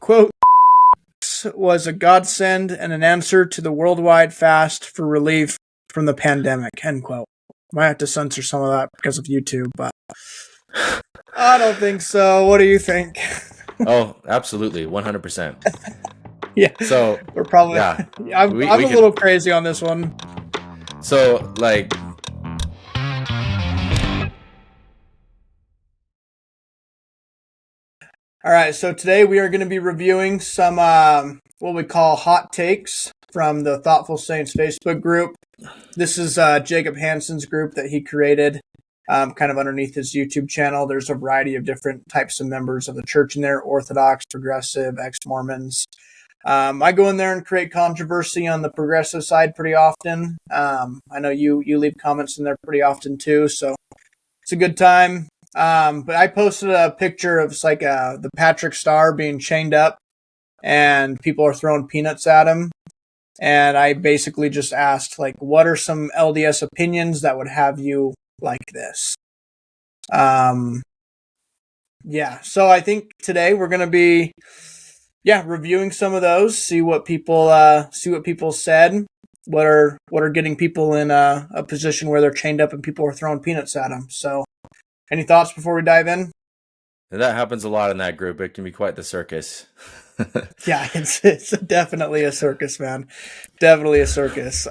quote, was a godsend and an answer to the worldwide fast for relief from the pandemic, end quote. Might have to censor some of that because of YouTube, but I don't think so. What do you think? Oh, absolutely. 100%. Yeah. So we're probably, yeah, I'm a little crazy on this one. So like, all right, so today we are going to be reviewing some what we call hot takes from the Thoughtful Saints Facebook group. This is Jacob Hansen's group that he created kind of underneath his YouTube channel. There's a variety of different types of members of the church in there: Orthodox, Progressive, ex-Mormons. I go in there and create controversy on the progressive side pretty often. I know you leave comments in there pretty often too, so it's a good time. But I posted a picture of like the Patrick Star being chained up and people are throwing peanuts at him. And I basically just asked, like, what are some LDS opinions that would have you like this? Yeah, so I think today we're going to be, reviewing some of those, see what people said, what are getting people in a position where they're chained up and people are throwing peanuts at them. So, any thoughts before we dive in? that happens a lot in that group. It can be quite the circus. Yeah, it's definitely a circus, man. Definitely a circus.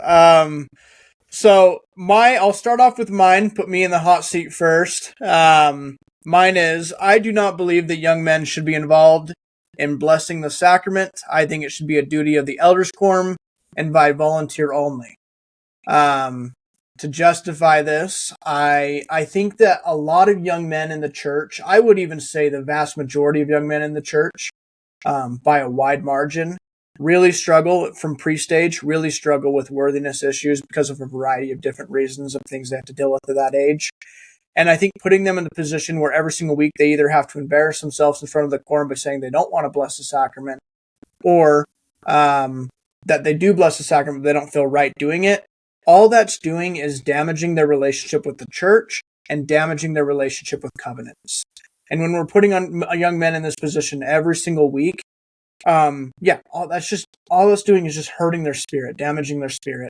So I'll start off with mine. Put me in the hot seat first. Mine is, I do not believe that young men should be involved in blessing the sacrament. I think it should be a duty of the elders' quorum and by volunteer only. To justify this, I think that a lot of young men in the church, I would even say the vast majority of young men in the church, by a wide margin, really struggle from pre-stage, really struggle with worthiness issues because of a variety of different reasons of things they have to deal with at that age. And I think putting them in a position where every single week they either have to embarrass themselves in front of the quorum by saying they don't want to bless the sacrament, or that they do bless the sacrament but they don't feel right doing it, all that's doing is damaging their relationship with the church and damaging their relationship with covenants. And when we're putting on young men in this position every single week, all that's doing is just hurting their spirit, damaging their spirit.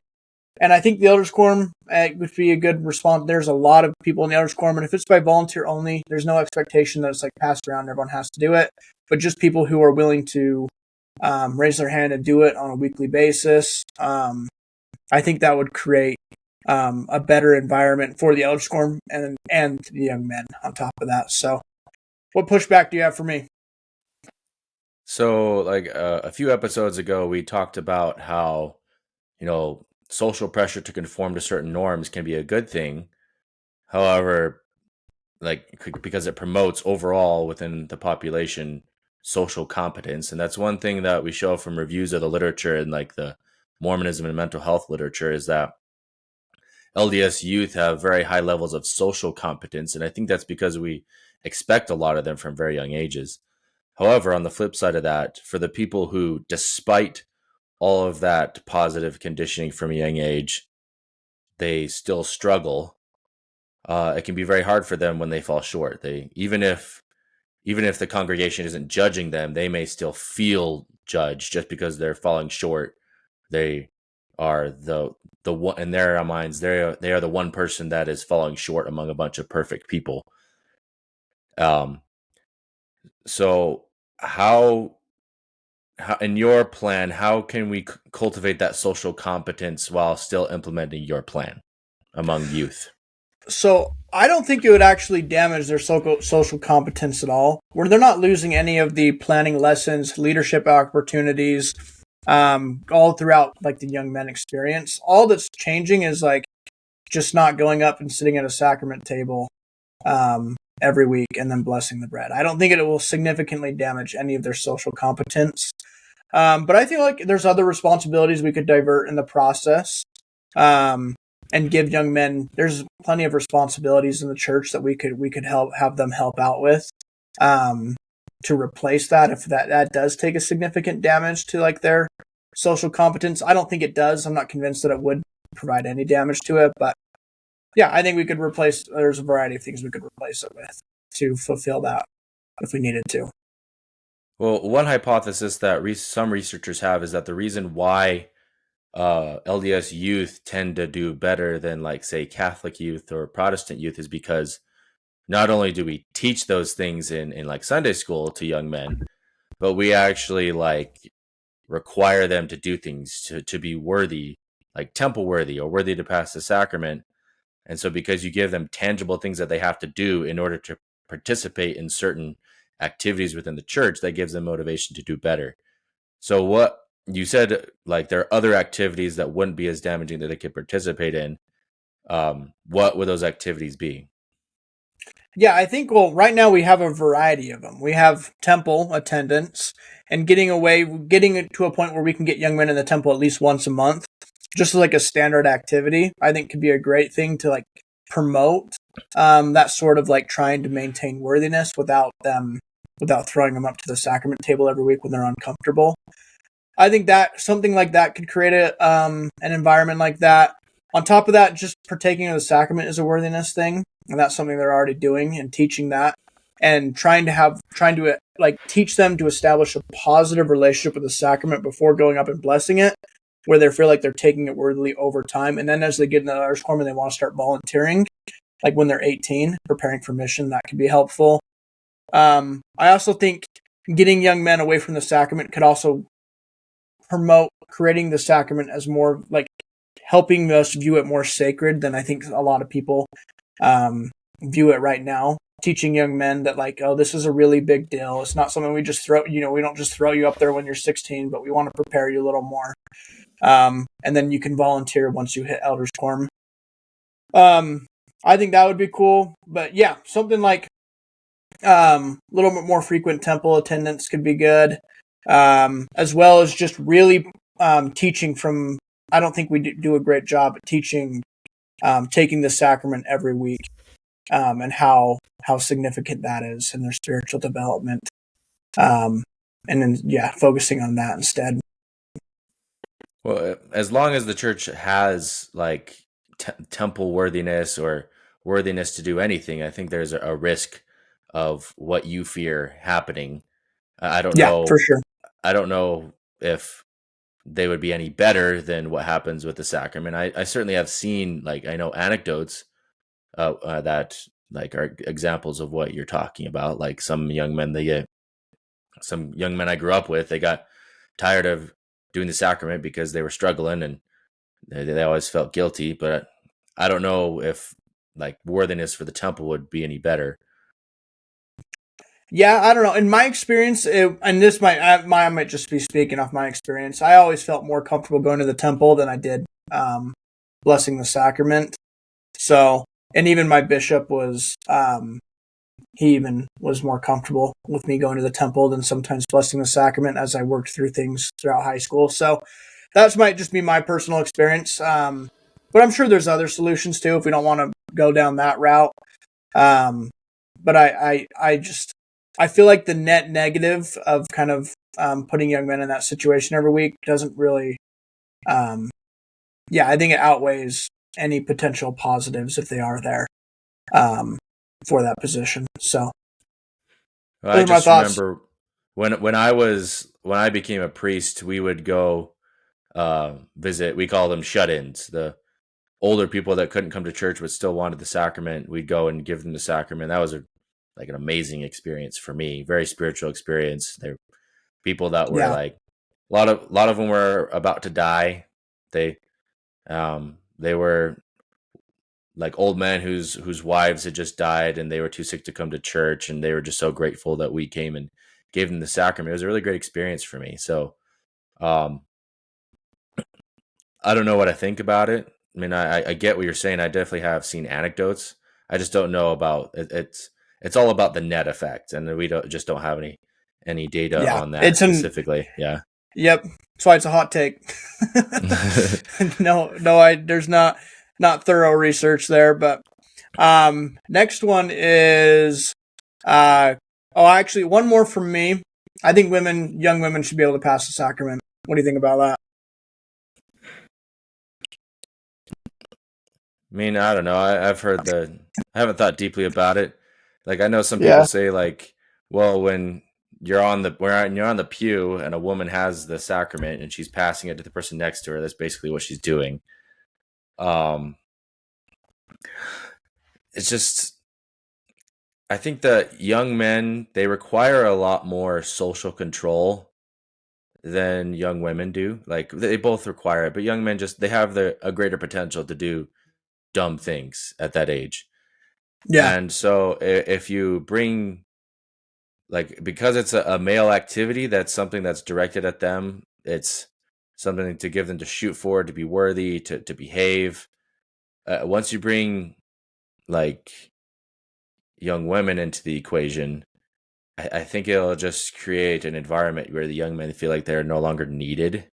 And I think the elders quorum would be a good response. There's a lot of people in the elders quorum, and if it's by volunteer only, there's no expectation that it's like passed around, everyone has to do it, but just people who are willing to raise their hand and do it on a weekly basis. I think that would create a better environment for the elders quorum and the young men on top of that. So what pushback do you have for me? So, like a few episodes ago, we talked about how, social pressure to conform to certain norms can be a good thing. However, because it promotes overall within the population social competence. And that's one thing that we show from reviews of the literature and like the Mormonism and mental health literature is that LDS youth have very high levels of social competence. And I think that's because we expect a lot of them from very young ages. However, on the flip side of that, for the people who, despite all of that positive conditioning from a young age, they still struggle, it can be very hard for them when they fall short. Even if the congregation isn't judging them, they may still feel judged just because they're falling short. They are the one in their minds. They are the one person that is falling short among a bunch of perfect people. So how in your plan, how can we cultivate that social competence while still implementing your plan among youth? So I don't think it would actually damage their social competence at all, where they're not losing any of the planning lessons, leadership opportunities, all throughout like the young men experience. All that's changing is like just not going up and sitting at a sacrament table every week and then blessing the bread. I don't think it will significantly damage any of their social competence. But I feel like there's other responsibilities we could divert in the process. And give young men, there's plenty of responsibilities in the church that we could have them help out with, to replace that if that does take a significant damage to like their social competence. I don't think it does. I'm not convinced that it would provide any damage to it, but yeah, I think we could there's a variety of things we could replace it with to fulfill that if we needed to. Well, one hypothesis that some researchers have is that the reason why LDS youth tend to do better than, like, say, Catholic youth or Protestant youth is because not only do we teach those things in like Sunday school to young men, but we actually like require them to do things to be worthy, like temple worthy or worthy to pass the sacrament. And so because you give them tangible things that they have to do in order to participate in certain activities within the church, that gives them motivation to do better. So what you said, like there are other activities that wouldn't be as damaging that they could participate in. What would those activities be? Yeah, I think, well, right now we have a variety of them. We have temple attendance and getting it to a point where we can get young men in the temple at least once a month, just like a standard activity. I think could be a great thing to like promote that sort of like trying to maintain worthiness without throwing them up to the sacrament table every week when they're uncomfortable. I think that something like that could create an environment like that. On top of that, just partaking of the sacrament is a worthiness thing, and that's something they're already doing and teaching that, and trying to like teach them to establish a positive relationship with the sacrament before going up and blessing it, where they feel like they're taking it worthily over time, and then as they get in the honors quorum and they want to start volunteering, like when they're 18, preparing for mission, that could be helpful. I also think getting young men away from the sacrament could also promote creating the sacrament as more like helping us view it more sacred than I think a lot of people view it right now. Teaching young men that like, oh, this is a really big deal. It's not something we just throw. We don't just throw you up there when you're 16, but we want to prepare you a little more. And then you can volunteer once you hit elders quorum. I think that would be cool. But yeah, something like a little bit more frequent temple attendance could be good, as well as just really teaching from. I don't think we do a great job at teaching, taking the sacrament every week, and how significant that is in their spiritual development. And then focusing on that instead. Well, as long as the church has like temple worthiness or worthiness to do anything, I think there's a risk of what you fear happening. I don't Yeah, for know. sure. I don't know if they would be any better than what happens with the sacrament. I certainly have seen, like, I know anecdotes that like are examples of what you're talking about. Like some young men I grew up with, they got tired of doing the sacrament because they were struggling and they always felt guilty. But I don't know if like worthiness for the temple would be any better. Yeah, I don't know. In my experience, and this I might just be speaking off my experience. I always felt more comfortable going to the temple than I did blessing the sacrament. So, and even my bishop was, he even was more comfortable with me going to the temple than sometimes blessing the sacrament as I worked through things throughout high school. So, that might just be my personal experience. But I'm sure there's other solutions too if we don't want to go down that route. Um, but I feel like the net negative of kind of putting young men in that situation every week doesn't really, I think it outweighs any potential positives if they are there um, for that position. So I those are my just thoughts. remember when I became a priest, we would go visit. We call them shut-ins. The older people that couldn't come to church but still wanted the sacrament, we'd go and give them the sacrament. That was like an amazing experience for me. Very spiritual experience. There were people that were Yeah, like a lot of them were about to die. They were like old men whose wives had just died and they were too sick to come to church, and they were just so grateful that we came and gave them the sacrament. It was a really great experience for me. So um I don't know what I think about it. I mean, I get what you're saying. I definitely have seen anecdotes. I just don't know about it. It's all about the net effect, and we don't have any data yeah. on that It's an specifically. Yeah. Yep. That's why it's a hot take. No, there's not thorough research there, but next one is uh actually one more from me. I think young women should be able to pass the sacrament. What do you think about that? I mean, I don't know. I've heard I haven't thought deeply about it. Like, I know some people Yeah. say, like, well, when you're on the pew and a woman has the sacrament and she's passing it to the person next to her. That's basically what she's doing. It's just, I think that young men, they require a lot more social control than young women do. Like they both require it, but young men just, they have a greater potential to do dumb things at that age. Yeah. And so if you bring, like, because it's a male activity, that's something that's directed at them. It's something to give them to shoot for, to be worthy, to behave. Once you bring like young women into the equation, I think it'll just create an environment where the young men feel like they're no longer needed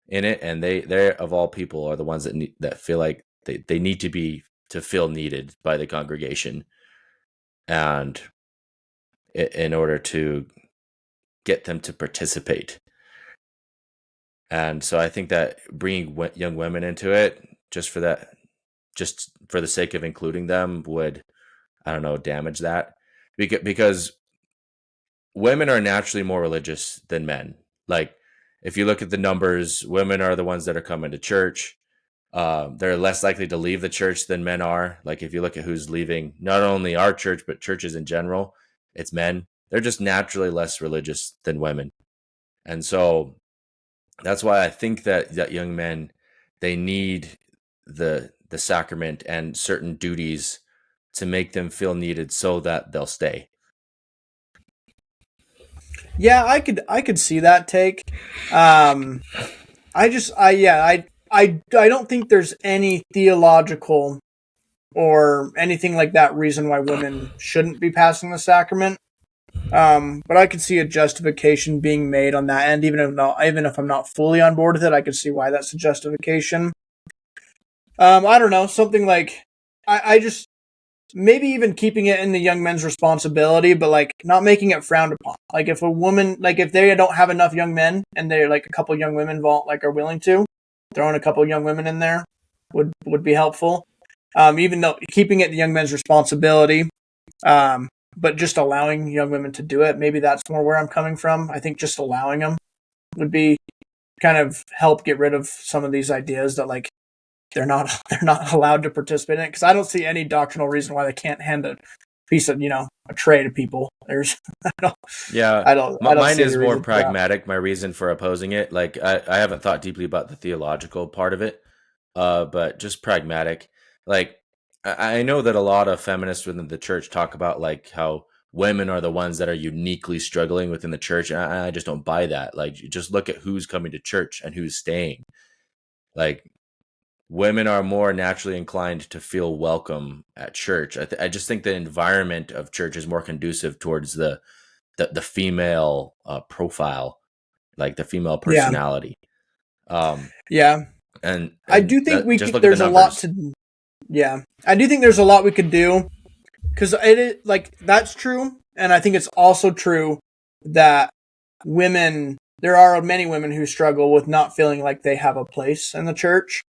in it, and they of all people are the ones that feel like they need to feel needed by the congregation, and in order to get them to participate. And so I think that bringing young women into it just for the sake of including them would, I don't know, damage that, because women are naturally more religious than men. Like, if you look at the numbers, women are the ones that are coming to church. They're less likely to leave the church than men are. Like, if you look at who's leaving not only our church, but churches in general, it's men. They're just naturally less religious than women. And so that's why I think that young men, they need the sacrament and certain duties to make them feel needed so that they'll stay. Yeah, I could see that take. I don't think there's any theological or anything like that reason why women shouldn't be passing the sacrament. But I could see a justification being made on that end, even if I'm not fully on board with it, I could see why that's a justification. I don't know, something like I just maybe even keeping it in the young men's responsibility, but like not making it frowned upon. Like if a woman, like if they don't have enough young men and they're like a couple young women are willing to, throwing a couple young women in there would be helpful. Even though keeping it the young men's responsibility, but just allowing young women to do it, maybe that's more where I'm coming from. I think just allowing them would be kind of help get rid of some of these ideas that like they're not allowed to participate in it, because I don't see any doctrinal reason why they can't hand a piece of a tray to people. There's I don't Yeah, I don't mine see any is more reason for that. pragmatic. My reason for opposing it, like I haven't thought deeply about the theological part of it, but just pragmatic. Like I know that a lot of feminists within the church talk about like how women are the ones that are uniquely struggling within the church, and I just don't buy that. Like, you just look at who's coming to church and who's staying. Like, women are more naturally inclined to feel welcome at church. I just think the environment of church is more conducive towards the female profile, like the female Yeah, personality. Um, yeah. I and do think that, we just could. look at the There's a lot numbers. to. Yeah, I do think there's a lot we could do, because it is like that's true, and I think it's also true that women. There are many women who struggle with not feeling like they have a place in the church,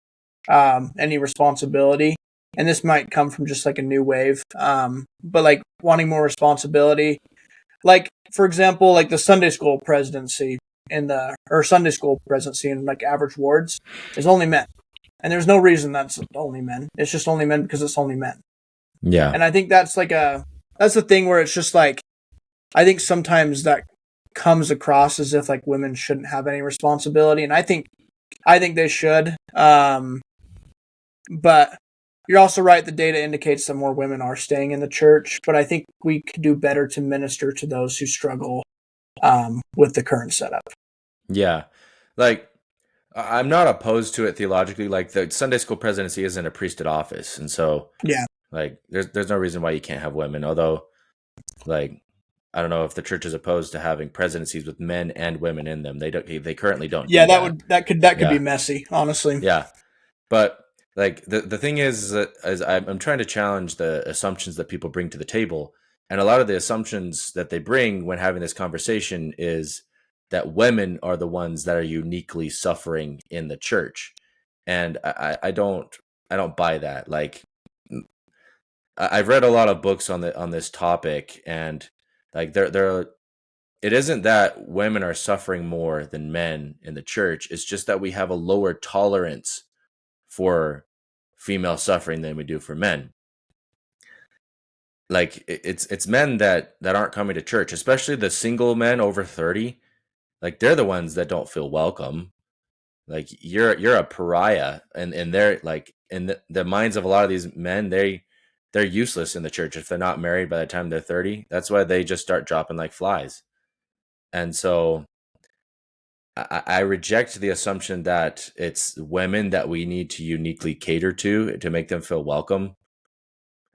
any responsibility. And this might come from just like a new wave, but like wanting more responsibility. Like, for example, like the Sunday school presidency or Sunday school presidency in like average wards is only men. And there's no reason that's only men. It's just only men because it's only men. Yeah, And I think that's that's the thing where it's just like, I think sometimes that comes across as if like women shouldn't have any responsibility. And I think they should. But you're also right. The data indicates that more women are staying in the church, but I think we could do better to minister to those who struggle with the current setup. yeah. Like, I'm not opposed to it theologically. Like, the Sunday school presidency isn't a priesthood office, and so Yeah, like there's no reason why you can't have women. Although, like, I don't know if the church is opposed to having presidencies with men and women in them. They currently don't yeah, do that that. would that could be Yeah, messy, honestly. yeah. But like the thing is that as I'm trying to challenge the assumptions that people bring to the table, and a lot of the assumptions that they bring when having this conversation is that women are the ones that are uniquely suffering in the church, and I don't buy that. Like, I've read a lot of books on this topic, and like there it isn't that women are suffering more than men in the church. It's just that we have a lower tolerance for female suffering than we do for men. Like it's men that aren't coming to church, especially the single men over 30. Like they're the ones that don't feel welcome. Like you're a pariah, and they're like in the minds of a lot of these men, they're useless in the church if they're not married by the time they're 30. That's why they just start dropping like flies. And so I reject the assumption that it's women that we need to uniquely cater to make them feel welcome.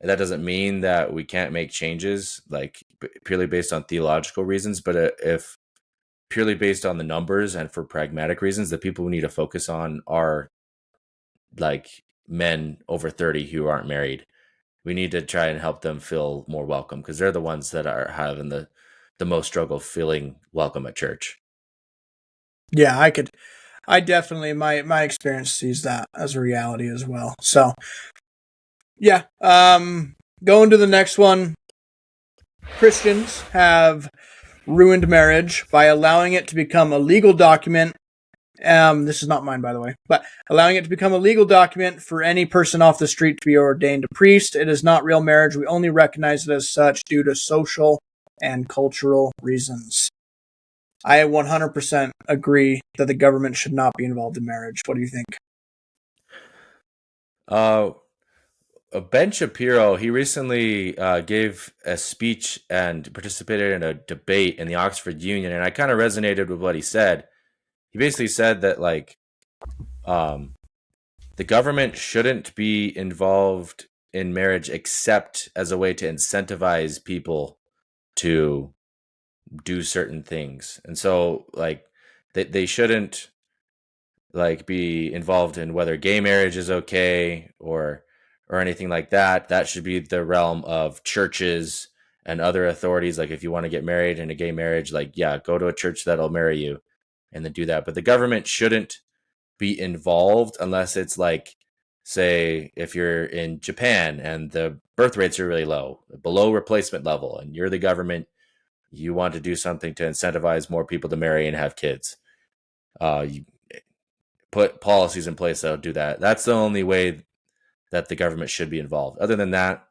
That doesn't mean that we can't make changes, like purely based on theological reasons, but if purely based on the numbers and for pragmatic reasons, the people we need to focus on are like men over 30 who aren't married. We need to try and help them feel more welcome because they're the ones that are having the most struggle feeling welcome at church. Yeah, I definitely, my experience sees that as a reality as well. So yeah, going to the next one. Christians have ruined marriage by allowing it to become a legal document. This is not mine, by the way, but allowing it to become a legal document for any person off the street to be ordained a priest. It is not real marriage. We only recognize it as such due to social and cultural reasons. I 100% agree that the government should not be involved in marriage. What do you think? Ben Shapiro, he recently gave a speech and participated in a debate in the Oxford Union, and I kind of resonated with what he said. He basically said that like the government shouldn't be involved in marriage except as a way to incentivize people to do certain things. And so like they shouldn't like be involved in whether gay marriage is okay or anything like that. That should be the realm of churches and other authorities. Like if you want to get married in a gay marriage, like yeah, go to a church that'll marry you and then do that. But the government shouldn't be involved unless it's like, say, if you're in Japan and the birth rates are really low, below replacement level, and you're the government, you want to do something to incentivize more people to marry and have kids. You put policies in place that'll do that. That's the only way that the government should be involved. Other than that,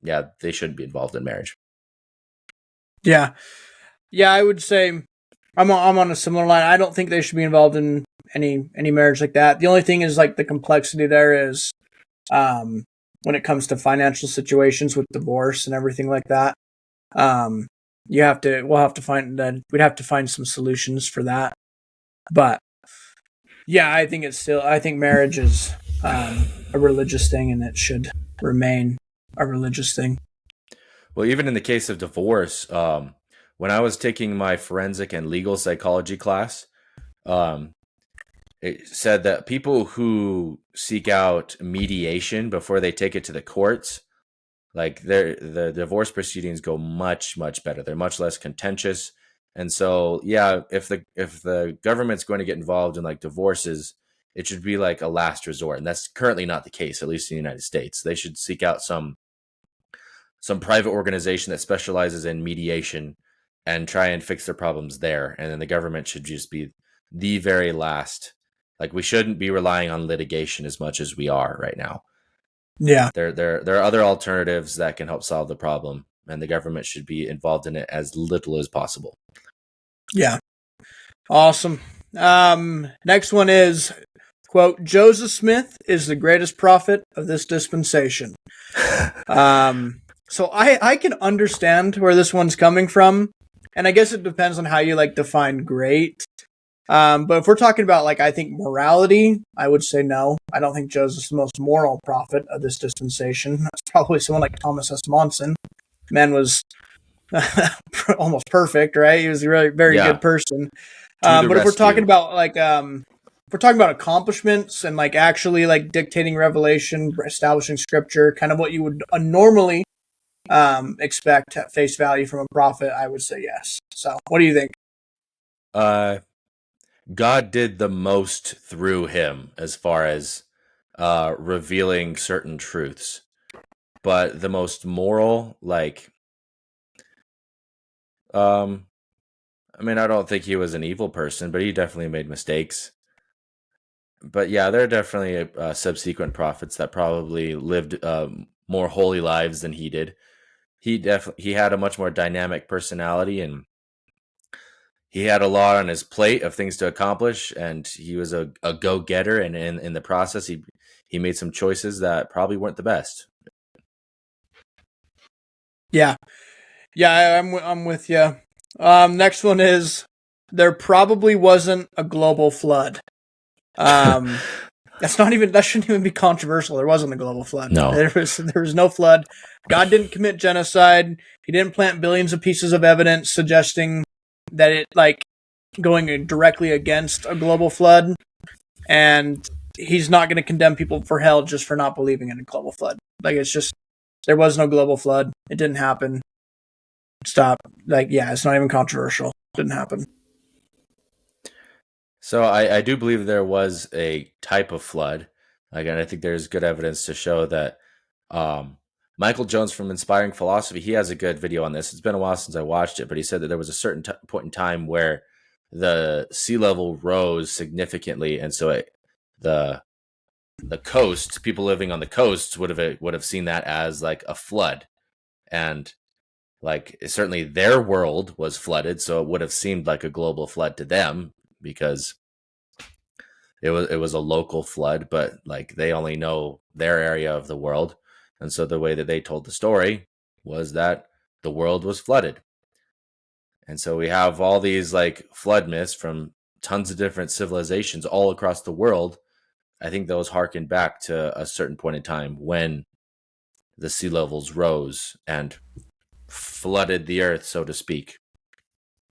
yeah, they shouldn't be involved in marriage. Yeah. Yeah, I would say I'm on a similar line. I don't think they should be involved in any marriage like that. The only thing is like the complexity there is when it comes to financial situations with divorce and everything like that. We'd have to find some solutions for that. But yeah, I think marriage is a religious thing and it should remain a religious thing. Well, even in the case of divorce, when I was taking my forensic and legal psychology class, um, it said that people who seek out mediation before they take it to the courts, like the divorce proceedings go much better. They're much less contentious. And so, yeah, if the government's going to get involved in like divorces, it should be like a last resort, and that's currently not the case, at least in the United States. They should seek out some private organization that specializes in mediation and try and fix their problems there. And then the government should just be the very last. Like we shouldn't be relying on litigation as much as we are right now. Yeah. There are other alternatives that can help solve the problem, and the government should be involved in it as little as possible. Yeah. Awesome. Next one is, quote, Joseph Smith is the greatest prophet of this dispensation. So I can understand where this one's coming from, and I guess it depends on how you like define great. But if we're talking about like, I think morality, I would say no. I don't think Joseph's the most moral prophet of this dispensation. That's probably someone like Thomas S. Monson. Man was almost perfect, right? He was a very, very good person. But if we're talking about like, if we're talking about accomplishments and like actually like dictating revelation, establishing scripture, kind of what you would normally expect at face value from a prophet, I would say yes. So what do you think? God did the most through him as far as revealing certain truths, but the most moral, like, I mean, I don't think he was an evil person, but he definitely made mistakes. But yeah, there are definitely subsequent prophets that probably lived more holy lives than he did. He had a much more dynamic personality, and he had a lot on his plate of things to accomplish, and he was a go-getter, and in the process he made some choices that probably weren't the best. Yeah. Yeah, I'm with you. Next one is there probably wasn't a global flood. That shouldn't even be controversial. There wasn't a global flood. No. There was no flood. God didn't commit genocide. He didn't plant billions of pieces of evidence suggesting that it going directly against a global flood, and he's not going to condemn people for hell just for not believing in a global flood. It's just there was no global flood. It didn't happen. Stop. It's not even controversial. It didn't happen. So I do believe there was a type of flood. Again, I think there's good evidence to show that. Michael Jones from Inspiring Philosophy, he has a good video on this. It's been a while since I watched it, but he said that there was a certain point in time where the sea level rose significantly, and so the coast, people living on the coasts would have seen that as like a flood, and like certainly their world was flooded, so it would have seemed like a global flood to them because it was a local flood, but like they only know their area of the world. And so the way that they told the story was that the world was flooded. And so we have all these like flood myths from tons of different civilizations all across the world. I think those harken back to a certain point in time when the sea levels rose and flooded the earth, so to speak.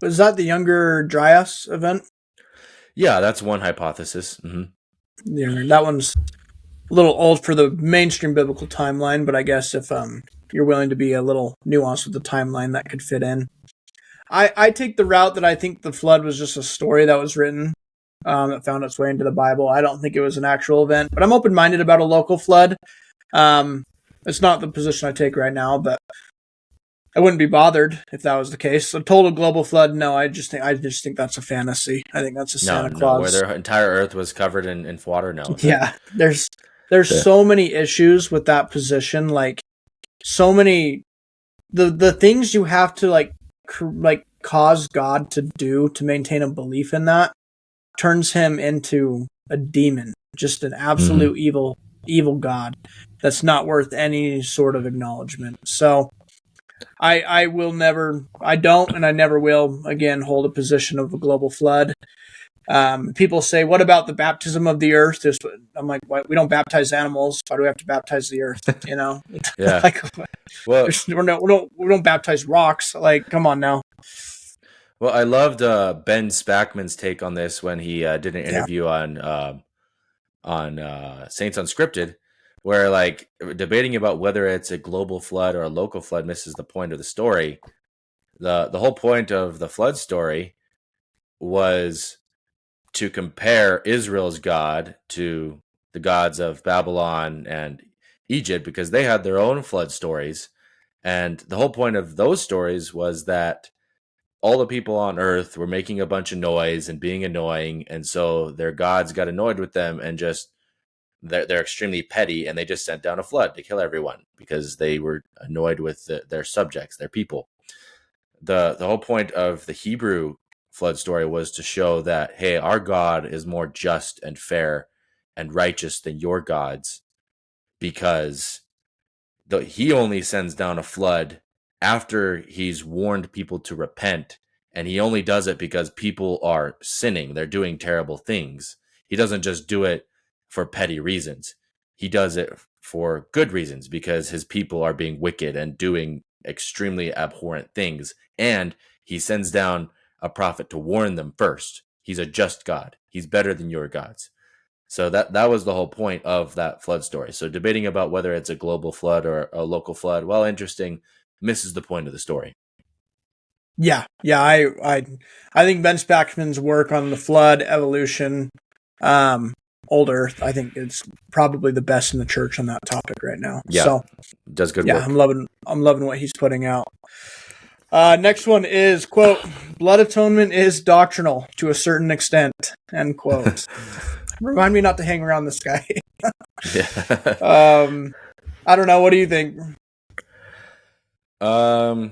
Was that the Younger Dryas event? Yeah, that's one hypothesis. Mm-hmm. Yeah, that one's a little old for the mainstream biblical timeline, but I guess if you're willing to be a little nuanced with the timeline, that could fit in. I take the route that I think the flood was just a story that was written that found its way into the Bible. I don't think it was an actual event, but I'm open-minded about a local flood. It's not the position I take right now, but I wouldn't be bothered if that was the case. A total global flood, no. I just think that's a fantasy. I think that's a Santa Claus. Where their entire Earth was covered in water. No. Yeah, there's so many issues with that position. Like so many, the things you have to cause God to do to maintain a belief in that turns him into a demon, just an absolute evil God that's not worth any sort of acknowledgement. So I will never, I don't, and I never will again hold a position of a global flood. People say, what about the baptism of the earth? I'm like, why? We don't baptize animals. Why do we have to baptize the earth? You know? Yeah. Well, we don't baptize rocks. Like, come on now. Well, I loved Ben Spackman's take on this when he did an interview on Saints Unscripted, where like debating about whether it's a global flood or a local flood misses the point of the story. The whole point of the flood story was to compare Israel's God to the gods of Babylon and Egypt because they had their own flood stories. And the whole point of those stories was that all the people on earth were making a bunch of noise and being annoying. And so their gods got annoyed with them and just they're extremely petty, and they just sent down a flood to kill everyone because they were annoyed with their subjects, their people. The whole point of the Hebrew flood story was to show that, hey, our God is more just and fair and righteous than your gods because he only sends down a flood after he's warned people to repent, and he only does it because people are sinning. They're doing terrible things. He doesn't just do it for petty reasons. He does it for good reasons because his people are being wicked and doing extremely abhorrent things. And he sends down a prophet to warn them first. He's a just God. He's better than your gods. So that was the whole point of that flood story. So debating about whether it's a global flood or a local flood, while interesting, misses the point of the story. Yeah. I think Ben Spackman's work on the flood, evolution, old Earth, I think it's probably the best in the church on that topic right now. Yeah, so does good work. I'm loving what he's putting out. Next one is, quote, blood atonement is doctrinal to a certain extent, end quote. Remind me not to hang around this guy. Yeah. I don't know. What do you think? I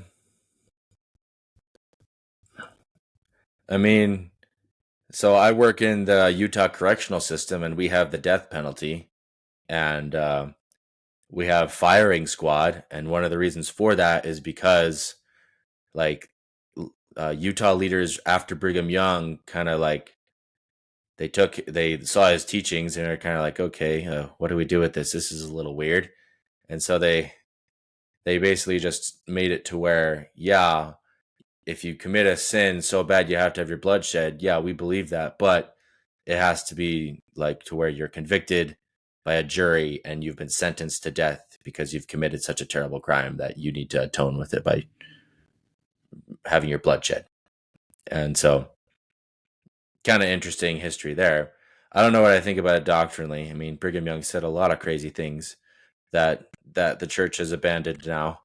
mean, so I work in the Utah correctional system, and we have the death penalty, and we have firing squad, and one of the reasons for that is because, like, Utah leaders after Brigham Young kind of like they saw his teachings and are kind of like, okay, what do we do with this? This is a little weird, and so they basically just made it to where, yeah, if you commit a sin so bad you have to have your blood shed, yeah, we believe that, but it has to be like to where you're convicted by a jury and you've been sentenced to death because you've committed such a terrible crime that you need to atone with it by having your blood shed. And so, kind of interesting history there. I don't know what I think about it doctrinally. I mean, Brigham Young said a lot of crazy things that the church has abandoned now.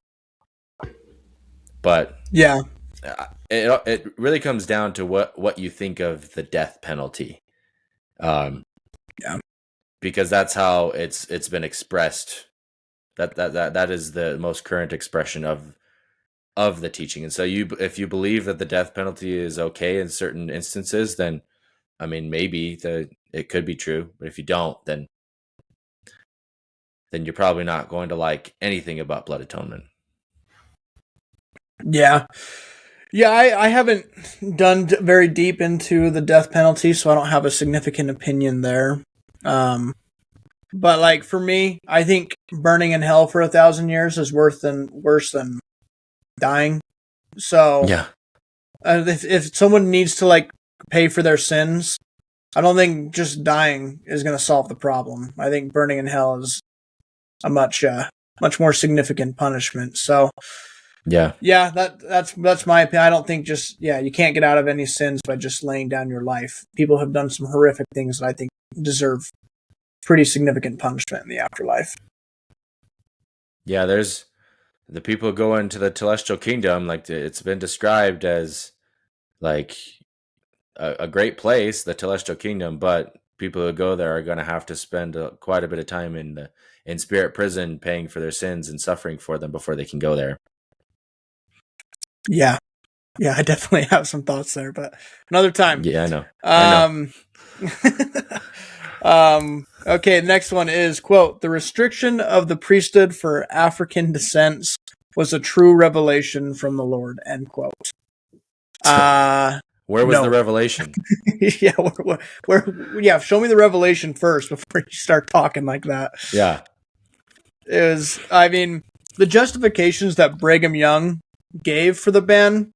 But Yeah, it really comes down to what you think of the death penalty. Yeah, because that's how it's been expressed. That is the most current expression of the teaching. And so if you believe that the death penalty is okay in certain instances, then I mean maybe it could be true. But if you don't, then you're probably not going to like anything about blood atonement. yeah. Yeah, I haven't done very deep into the death penalty, so I don't have a significant opinion there. But like for me, I think burning in hell for 1,000 years is worse than dying. So Yeah. if someone needs to like pay for their sins, I don't think just dying is going to solve the problem. I think burning in hell is a much more significant punishment. So yeah, that's my opinion. I don't think you can't get out of any sins by just laying down your life. People have done some horrific things that I think deserve pretty significant punishment in the afterlife. Yeah, there's the people who go into the celestial kingdom, like it's been described as like a great place, the celestial kingdom, but people who go there are going to have to spend quite a bit of time in spirit prison paying for their sins and suffering for them before they can go there. Yeah. Yeah, I definitely have some thoughts there, but another time. Yeah, I know. I know. Okay, the next one is, quote, the restriction of the priesthood for African descents was a true revelation from the Lord, end quote. Where was the revelation? Yeah, show me the revelation first before you start talking like that. Yeah. The justifications that Brigham Young gave for the ban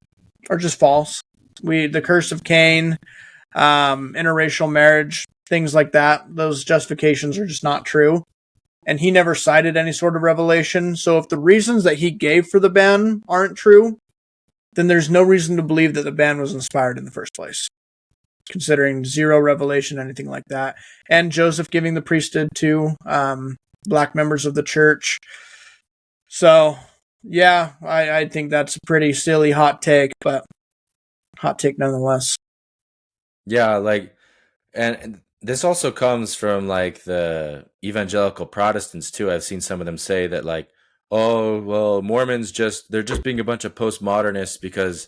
are just false. The curse of Cain, interracial marriage, things like that, those justifications are just not true. And he never cited any sort of revelation. So if the reasons that he gave for the ban aren't true, then there's no reason to believe that the ban was inspired in the first place, considering zero revelation, anything like that. And Joseph giving the priesthood to black members of the church. So, yeah, I think that's a pretty silly hot take, but hot take nonetheless. Yeah, like, and this also comes from like the evangelical Protestants too. I've seen some of them say that like, oh, well, Mormons they're just being a bunch of postmodernists because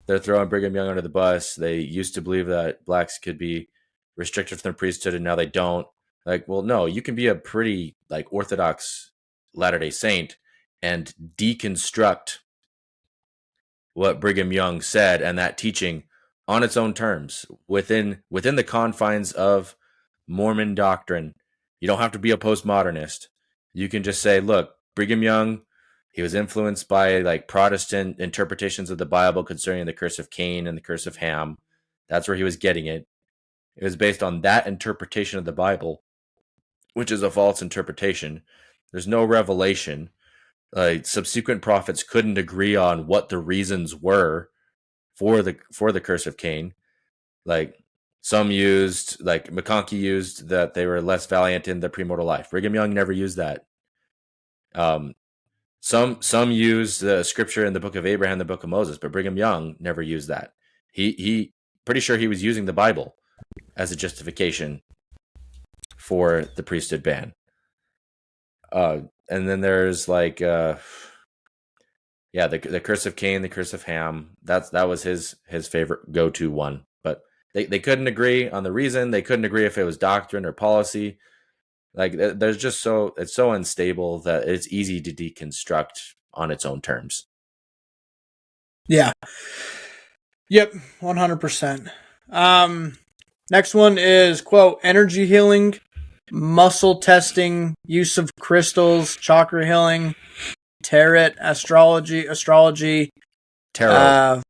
they're throwing Brigham Young under the bus. They used to believe that blacks could be restricted from the priesthood and now they don't. Like, well, no, you can be a pretty like Orthodox Latter-day Saint and deconstruct what Brigham Young said and that teaching on its own terms within the confines of Mormon doctrine. You don't have to be a postmodernist. You can just say, look, Brigham Young, he was influenced by like Protestant interpretations of the Bible concerning the curse of Cain and the curse of Ham. That's where he was getting it. It was based on that interpretation of the Bible, which is a false interpretation. There's no revelation. Subsequent prophets couldn't agree on what the reasons were for the curse of Cain. Like some used, like McConkie used that they were less valiant in the premortal life. Brigham Young never used that. Some use the scripture in the book of Abraham, the book of Moses, but Brigham Young never used that. He pretty sure he was using the Bible as a justification for the priesthood ban. And then there's like the curse of Cain, the curse of Ham. That was his favorite go-to one. But they couldn't agree on the reason. They couldn't agree if it was doctrine or policy. Like there's just it's so unstable that it's easy to deconstruct on its own terms. Yeah. Yep, 100%. Next one is, quote, energy healing, muscle testing, use of crystals, chakra healing, tarot, astrology, Tarot,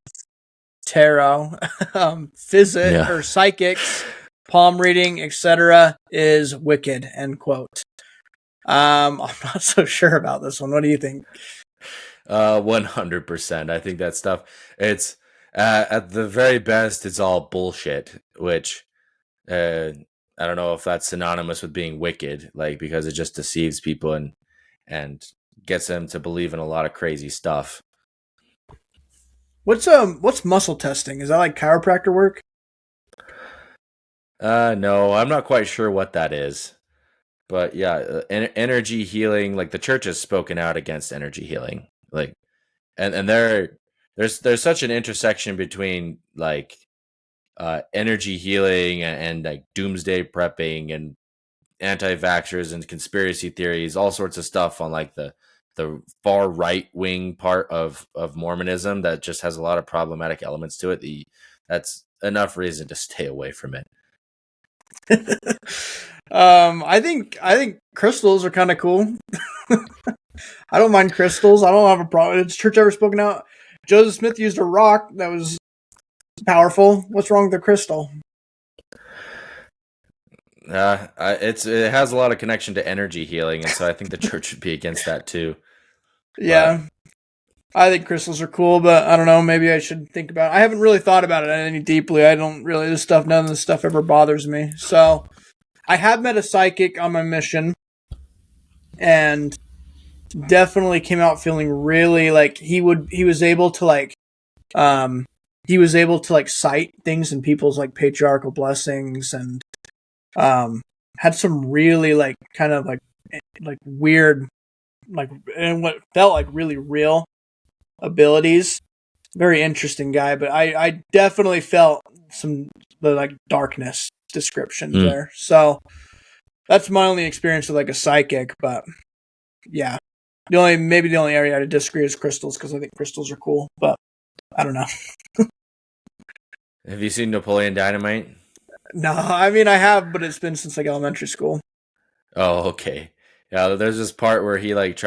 physics or psychics, palm reading, etc. is wicked, end quote. I'm not so sure about this one. What do you think? 100%. I think that stuff, it's at the very best, it's all bullshit, which I don't know if that's synonymous with being wicked, like, because it just deceives people and gets them to believe in a lot of crazy stuff. What's muscle testing? Is that like chiropractor work? No, I'm not quite sure what that is. But yeah, energy healing, like the church has spoken out against energy healing. Like and there's such an intersection between like energy healing and like doomsday prepping and anti-vaxxers and conspiracy theories, all sorts of stuff on like the far right wing part of Mormonism that just has a lot of problematic elements to it. That's enough reason to stay away from it. I think crystals are kind of cool. I don't mind crystals. I don't have a problem. Has church ever spoken out? Joseph Smith used a rock that was powerful. What's wrong with the crystal? It has a lot of connection to energy healing, and so I think the church would be against that too. Yeah, I think crystals are cool, but I don't know. Maybe I should think about it. I haven't really thought about it any deeply. I don't really, none of this stuff ever bothers me. So I have met a psychic on my mission and definitely came out feeling really like he was able to cite things in people's like patriarchal blessings and had some really like kind of like weird like and what felt like really real abilities. Very interesting guy, but I definitely felt some the like darkness descriptions there. So that's my only experience with like a psychic, but yeah. The only area I disagree is crystals because I think crystals are cool, but I don't know. Have you seen Napoleon Dynamite? No, I mean I have, but it's been since like elementary school. Oh, okay. Yeah, there's this part where he like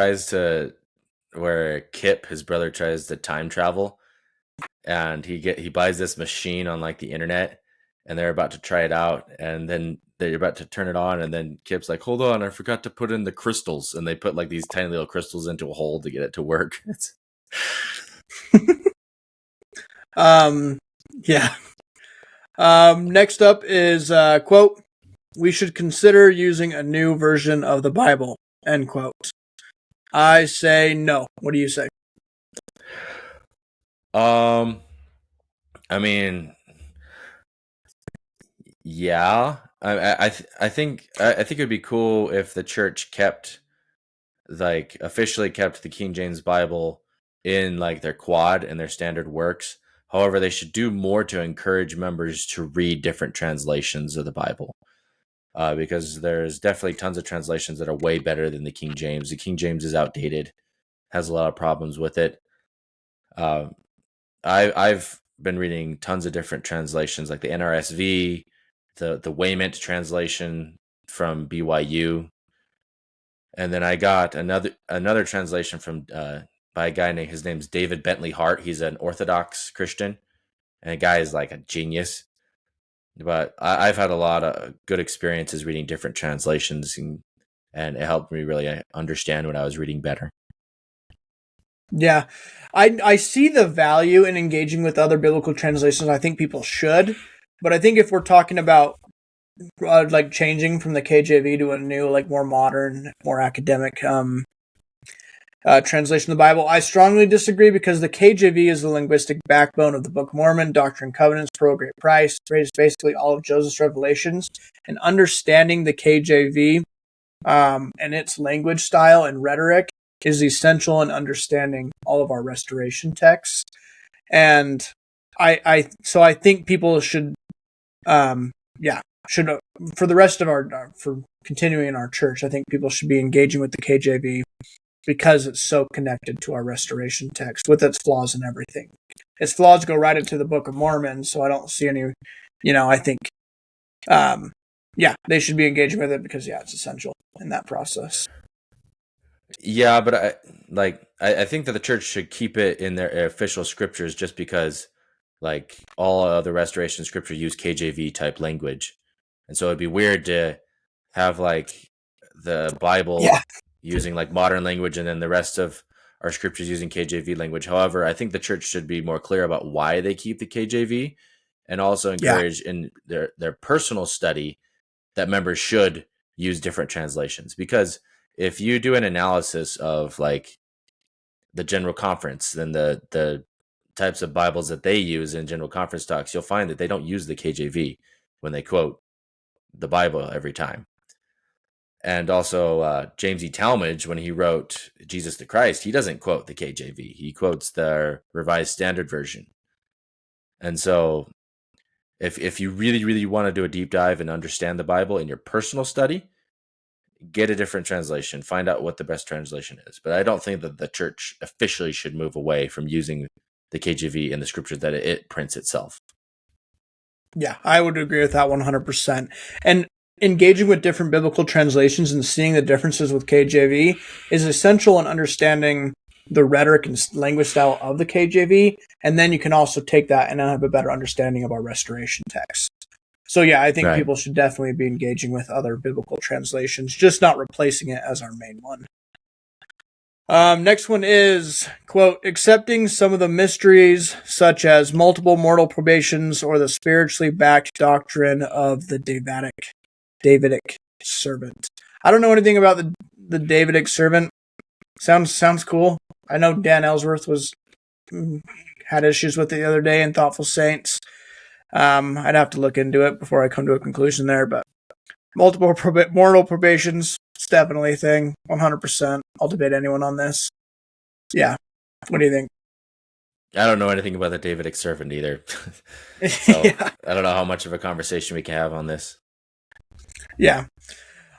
where Kip, his brother, tries to time travel, and he buys this machine on like the internet, and they're about to try it out, and then they're about to turn it on, and then Kip's like, "Hold on, I forgot to put in the crystals," and they put like these tiny little crystals into a hole to get it to work. Yeah. Next up is quote, "We should consider using a new version of the Bible," end quote. I say no. What do you say? I mean, yeah, I think it would be cool if the church officially kept the King James Bible in like their quad and their standard works. However, they should do more to encourage members to read different translations of the Bible, because there's definitely tons of translations that are way better than the King James. The King James is outdated, has a lot of problems with it. I've been reading tons of different translations, like the NRSV, the Waymont translation from BYU, and then I got another translation from by a guy named, his name's David Bentley Hart. He's an Orthodox Christian, and the guy is like a genius. But I've had a lot of good experiences reading different translations, and it helped me really understand what I was reading better. Yeah, I see the value in engaging with other biblical translations. I think people should, but I think if we're talking about like changing from the KJV to a new, like more modern, more academic translation of the Bible. I strongly disagree because the KJV is the linguistic backbone of the Book of Mormon, Doctrine and Covenants, Pearl of Great Price, basically all of Joseph's revelations. And understanding the KJV and its language style and rhetoric is essential in understanding all of our restoration texts. And I think people should for the rest of for continuing in our church, I think people should be engaging with the KJV because it's so connected to our restoration text with its flaws and everything. Its flaws go right into the Book of Mormon, so I don't see any, I think, they should be engaging with it because, it's essential in that process. Yeah, but I think that the church should keep it in their official scriptures just because, like, all other restoration scripture use KJV type language. And so it'd be weird to have, like, the Bible using, like, modern language and then the rest of our scriptures using KJV language. However, I think the church should be more clear about why they keep the KJV and also encourage in their personal study that members should use different translations. Because if you do an analysis of, like, the General Conference, then the types of Bibles that they use in General Conference talks, you'll find that they don't use the KJV when they quote the Bible every time. And also James E. Talmage, when he wrote Jesus the Christ, he doesn't quote the KJV. He quotes the Revised Standard Version. And so if you really, really want to do a deep dive and understand the Bible in your personal study, get a different translation. Find out what the best translation is. But I don't think that the church officially should move away from using the KJV in the scripture that it prints itself. Yeah, I would agree with that 100%. And engaging with different biblical translations and seeing the differences with KJV is essential in understanding the rhetoric and language style of the KJV. And then you can also take that and have a better understanding of our restoration text. So yeah, I think people should definitely be engaging with other biblical translations, just not replacing it as our main one. Next one is, quote, accepting some of the mysteries such as multiple mortal probations or the spiritually backed doctrine of the Davidic servant. I don't know anything about the Davidic servant. Sounds cool. I know Dan Ellsworth had issues with it the other day in Thoughtful Saints. I'd have to look into it before I come to a conclusion there, but multiple mortal probations, it's definitely a thing, 100%. I'll debate anyone on this. Yeah. What do you think? I don't know anything about the Davidic servant either. So I don't know how much of a conversation we can have on this. Yeah.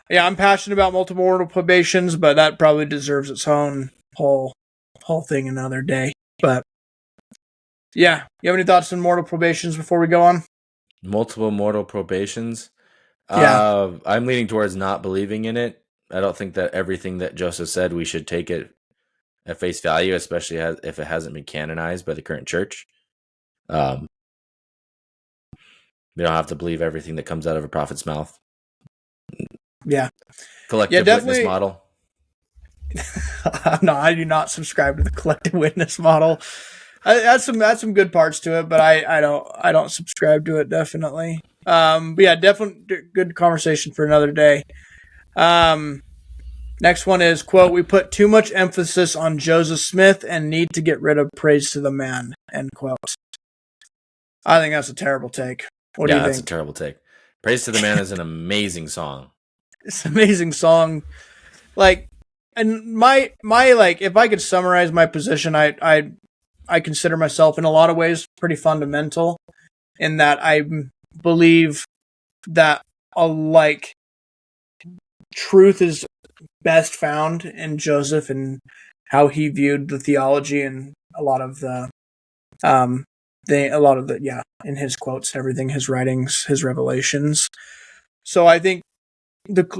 Yeah, I'm passionate about multiple mortal probations, but that probably deserves its own whole thing another day. But yeah, you have any thoughts on mortal probations before we go on? Multiple mortal probations? Yeah. I'm leaning towards not believing in it. I don't think that everything that Joseph said we should take it at face value, especially if it hasn't been canonized by the current church. We don't have to believe everything that comes out of a prophet's mouth. Yeah. Collective witness model. No, I do not subscribe to the collective witness model. That's some good parts to it, but I don't subscribe to it, definitely. But yeah, definitely good conversation for another day. Next one is, quote, we put too much emphasis on Joseph Smith and need to get rid of praise to the man, end quote. I think that's a terrible take. What do you think? Yeah, that's a terrible take. Praise to the Man is an amazing song. It's an amazing song. Like, and my like, if I could summarize my position, I consider myself in a lot of ways pretty fundamental in that I believe that truth is best found in Joseph and how he viewed the theology and a lot of the in his quotes, everything, his writings, his revelations. So I think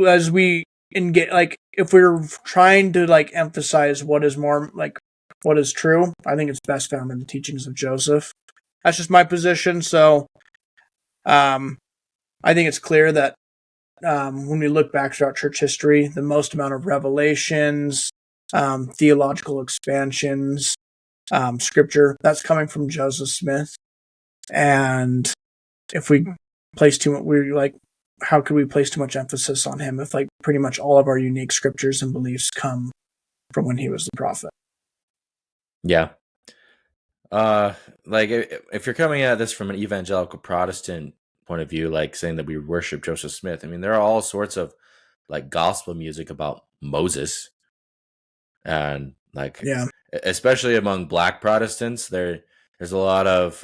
as we engage, like, if we're trying to emphasize what is true, I think it's best found in the teachings of Joseph. That's just my position. So, I think it's clear that when we look back throughout church history, the most amount of revelations, theological expansions, scripture, that's coming from Joseph Smith. And if we place too much, how could we place too much emphasis on him if pretty much all of our unique scriptures and beliefs come from when he was the prophet. Yeah. Like if you're coming at this from an evangelical Protestant point of view, like saying that we worship Joseph Smith, I mean, there are all sorts of like gospel music about Moses, and like Yeah. especially among Black Protestants, there's a lot of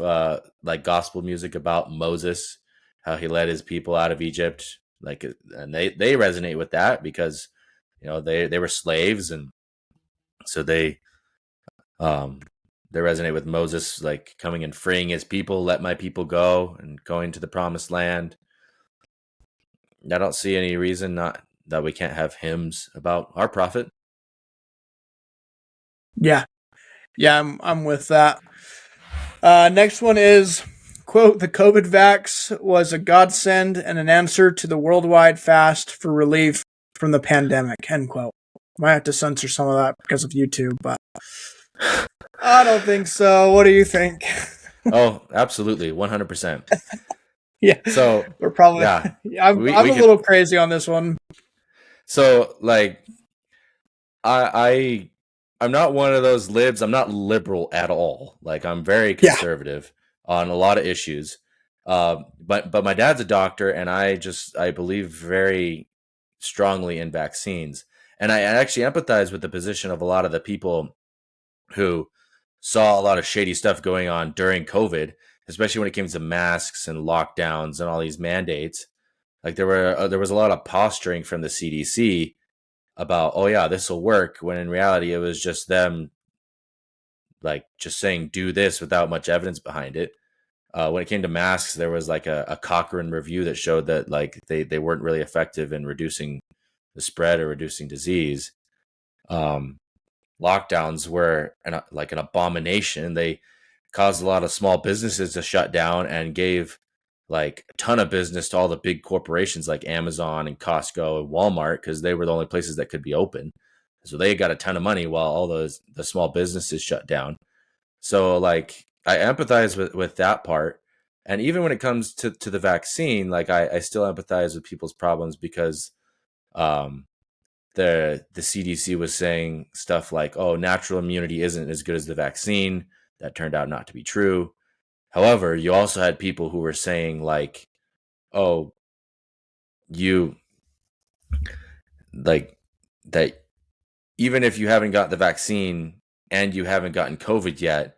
like gospel music about Moses, how he led his people out of Egypt, like, and they resonate with that because they were slaves, and so um they resonate with Moses, like coming and freeing his people, let my people go, and going to the promised land. I don't see any reason not that we can't have hymns about our prophet. Yeah. Yeah, I'm with that. Next one is, quote, the COVID vax was a godsend and an answer to the worldwide fast for relief from the pandemic, end quote. Might have to censor some of that because of YouTube, but I don't think so. What do you think? Oh, absolutely, 100%. Yeah, So we're probably. yeah, I'm we a could. little crazy on this one. So like I I'm not one of those libs. I'm not liberal at all. Like I'm very Yeah, conservative on a lot of issues. But my dad's a doctor, and I believe very strongly in vaccines, and I actually empathize with the position of a lot of the people who saw a lot of shady stuff going on during COVID, especially when it came to masks and lockdowns and all these mandates. Like there was a lot of posturing from the CDC about, oh yeah, this will work, when in reality it was just them like just saying do this without much evidence behind it. When it came to masks, there was like a Cochrane review that showed that like they weren't really effective in reducing the spread or reducing disease. Um, Lockdowns were like an abomination. They caused a lot of small businesses to shut down and gave like a ton of business to all the big corporations like Amazon and Costco and Walmart, because they were the only places that could be open. So they got a ton of money while all the small businesses shut down. So like I empathize with that part. And even when it comes to the vaccine, like I still empathize with people's problems because um the CDC was saying stuff like, oh, natural immunity isn't as good as the vaccine. That turned out not to be true. However, you also had people who were saying like, oh, you like that even if you haven't got the vaccine and you haven't gotten COVID yet,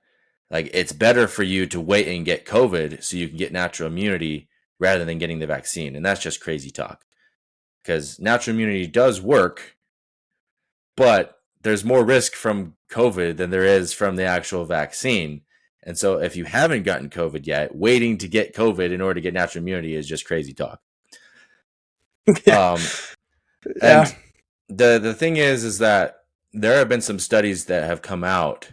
like it's better for you to wait and get COVID so you can get natural immunity rather than getting the vaccine. And that's just crazy talk, because natural immunity does work, but there's more risk from COVID than there is from the actual vaccine. And so if you haven't gotten COVID yet, waiting to get COVID in order to get natural immunity is just crazy talk. yeah, Um, yeah, and the thing is that there have been some studies that have come out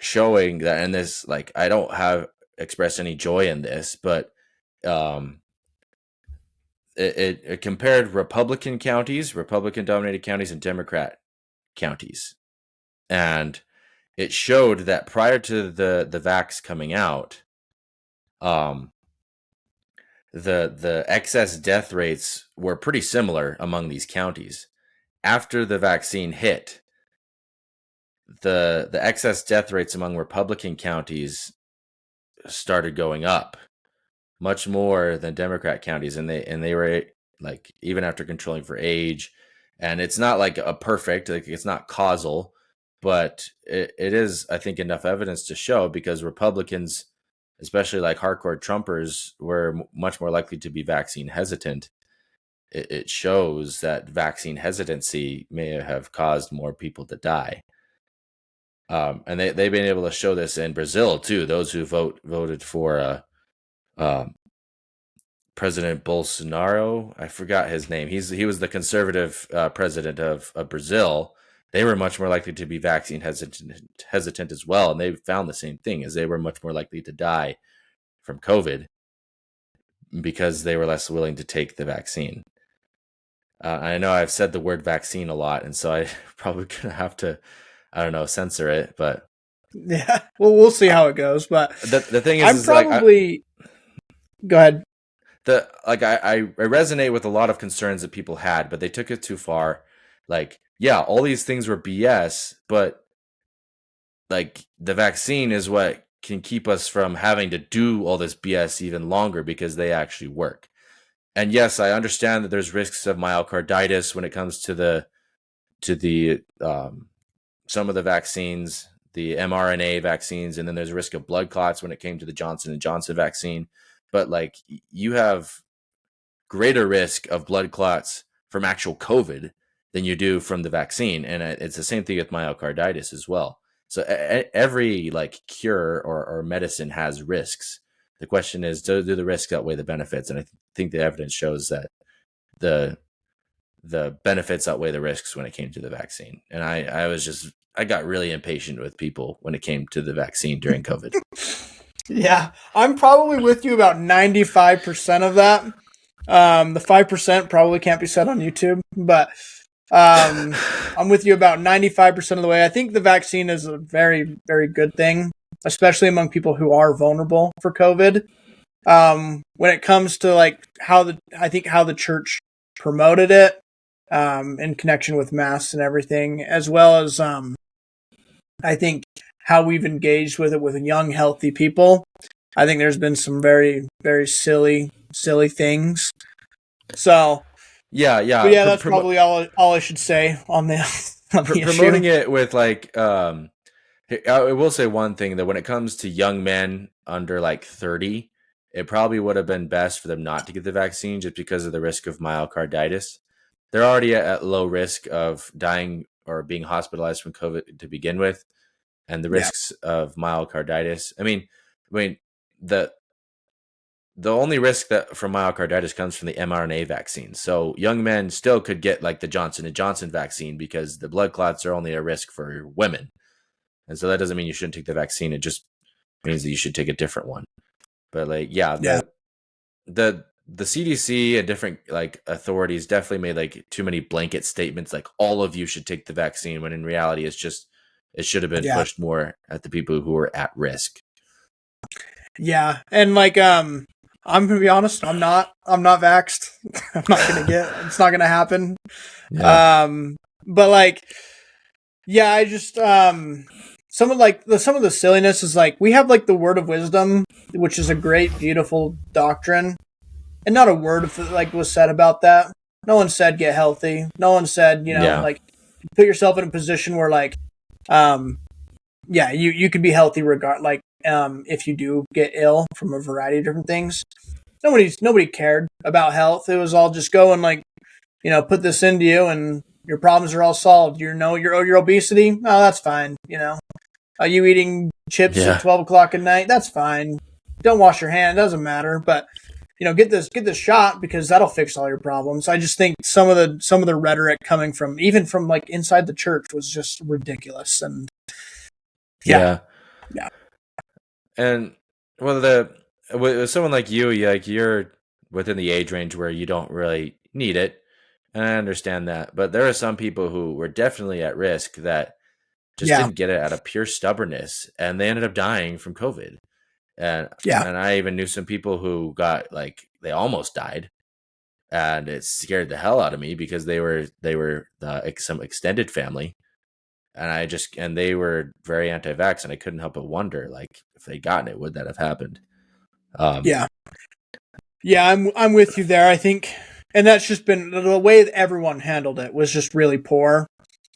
showing that, and this, like, I don't have expressed any joy in this, but um, it compared Republican dominated counties, and Democrat counties. And it showed that prior to the vax coming out, um, the excess death rates were pretty similar among these counties. After the vaccine hit, the excess death rates among Republican counties started going up much more than Democrat counties, and they were like, even after controlling for age. And it's not like a perfect, like it's not causal, but it is, I think, enough evidence to show, because Republicans, especially like hardcore Trumpers, were much more likely to be vaccine hesitant. It shows that vaccine hesitancy may have caused more people to die. And they've been able to show this in Brazil too. Those who voted for um, President Bolsonaro, I forgot his name. He was the conservative president of Brazil. They were much more likely to be vaccine hesitant as well, and they found the same thing, as they were much more likely to die from COVID because they were less willing to take the vaccine. I know I've said the word vaccine a lot, and so I probably gonna have to, I don't know, censor it. But yeah. Well, we'll see how it goes. But the thing I'm is like probably. Go ahead. I resonate with a lot of concerns that people had, but they took it too far. Like yeah, all these things were BS, but like the vaccine is what can keep us from having to do all this BS even longer because they actually work. And yes, I understand that there's risks of myocarditis when it comes to the some of the vaccines, the mRNA vaccines, and then there's a risk of blood clots when it came to the Johnson and Johnson vaccine. But like you have greater risk of blood clots from actual COVID than you do from the vaccine, and it's the same thing with myocarditis as well. So every like cure or medicine has risks. The question is, do the risks outweigh the benefits? And I think the evidence shows that the benefits outweigh the risks when it came to the vaccine. And I got really impatient with people when it came to the vaccine during COVID. Yeah, I'm probably with you about 95% of that. The 5% probably can't be said on YouTube, but I'm with you about 95% of the way. I think the vaccine is a very, very good thing, especially among people who are vulnerable for COVID. When it comes to like how the church promoted it, in connection with masks and everything, as well as I think how we've engaged with it with young, healthy people. I think there's been some very, very silly things. So yeah, but yeah, that's probably all I should say on the promoting issue. it with like I will say one thing, that when it comes to young men under like 30, it probably would have been best for them not to get the vaccine just because of the risk of myocarditis. They're already at low risk of dying or being hospitalized from COVID to begin with, and the Yeah, risks of myocarditis. I mean the only risk that from myocarditis comes from the mRNA vaccine. So young men still could get like the Johnson and Johnson vaccine because the blood clots are only a risk for women. And so that doesn't mean you shouldn't take the vaccine. It just means that you should take a different one. But like, yeah, yeah, the CDC and different like authorities definitely made like too many blanket statements, like all of you should take the vaccine, when in reality it's just, it should have been yeah, pushed more at the people who are at risk. yeah. And like, I'm gonna be honest. I'm not vaxxed. I'm not gonna get. It's not gonna happen. Yeah. Um, but like, yeah, I just some of like some of the silliness is like we have like the word of wisdom, which is a great, beautiful doctrine, and not a word like was said about that. No one said get healthy. No one said Yeah. like put yourself in a position where like um yeah you could be healthy if you do get ill from a variety of different things. Nobody cared about health. It was all just go and like put this into you and your problems are all solved. Your obesity, oh, that's fine. Are you eating chips at Yeah. 12 o'clock at night? That's fine. Don't wash your hand. Doesn't matter. But get this shot because that'll fix all your problems. I just think some of the rhetoric coming from even from like inside the church was just ridiculous. And yeah, Yeah. yeah, And well, with someone like you, you're within the age range where you don't really need it, and I understand that. But there are some people who were definitely at risk that just yeah, didn't get it out of pure stubbornness, and they ended up dying from COVID. And yeah, I even knew some people who got like they almost died, and it scared the hell out of me because they were some extended family, and and they were very anti-vax, and I couldn't help but wonder, like, if they'd gotten it, would that have happened? Um, yeah, yeah. I'm with you there. I think, and that's just been the way that everyone handled it was just really poor.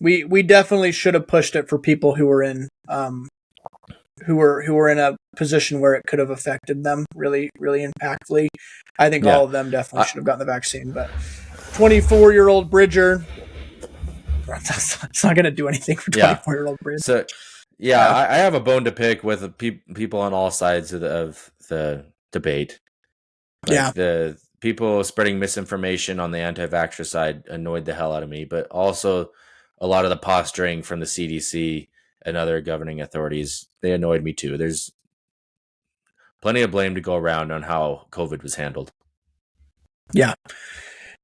We definitely should have pushed it for people who were in who were in a position where it could have affected them really, really impactfully. I think yeah, all of them definitely I, should have gotten the vaccine. But 24-year-old Bridger, it's not going to do anything for yeah. 24-year-old Bridger. So, yeah, Yeah, I have a bone to pick with the people on all sides of the debate. yeah, Like the people spreading misinformation on the anti-vaxxer side annoyed the hell out of me, but also a lot of the posturing from the CDC and other governing authorities, they annoyed me too. There's plenty of blame to go around on how COVID was handled. yeah.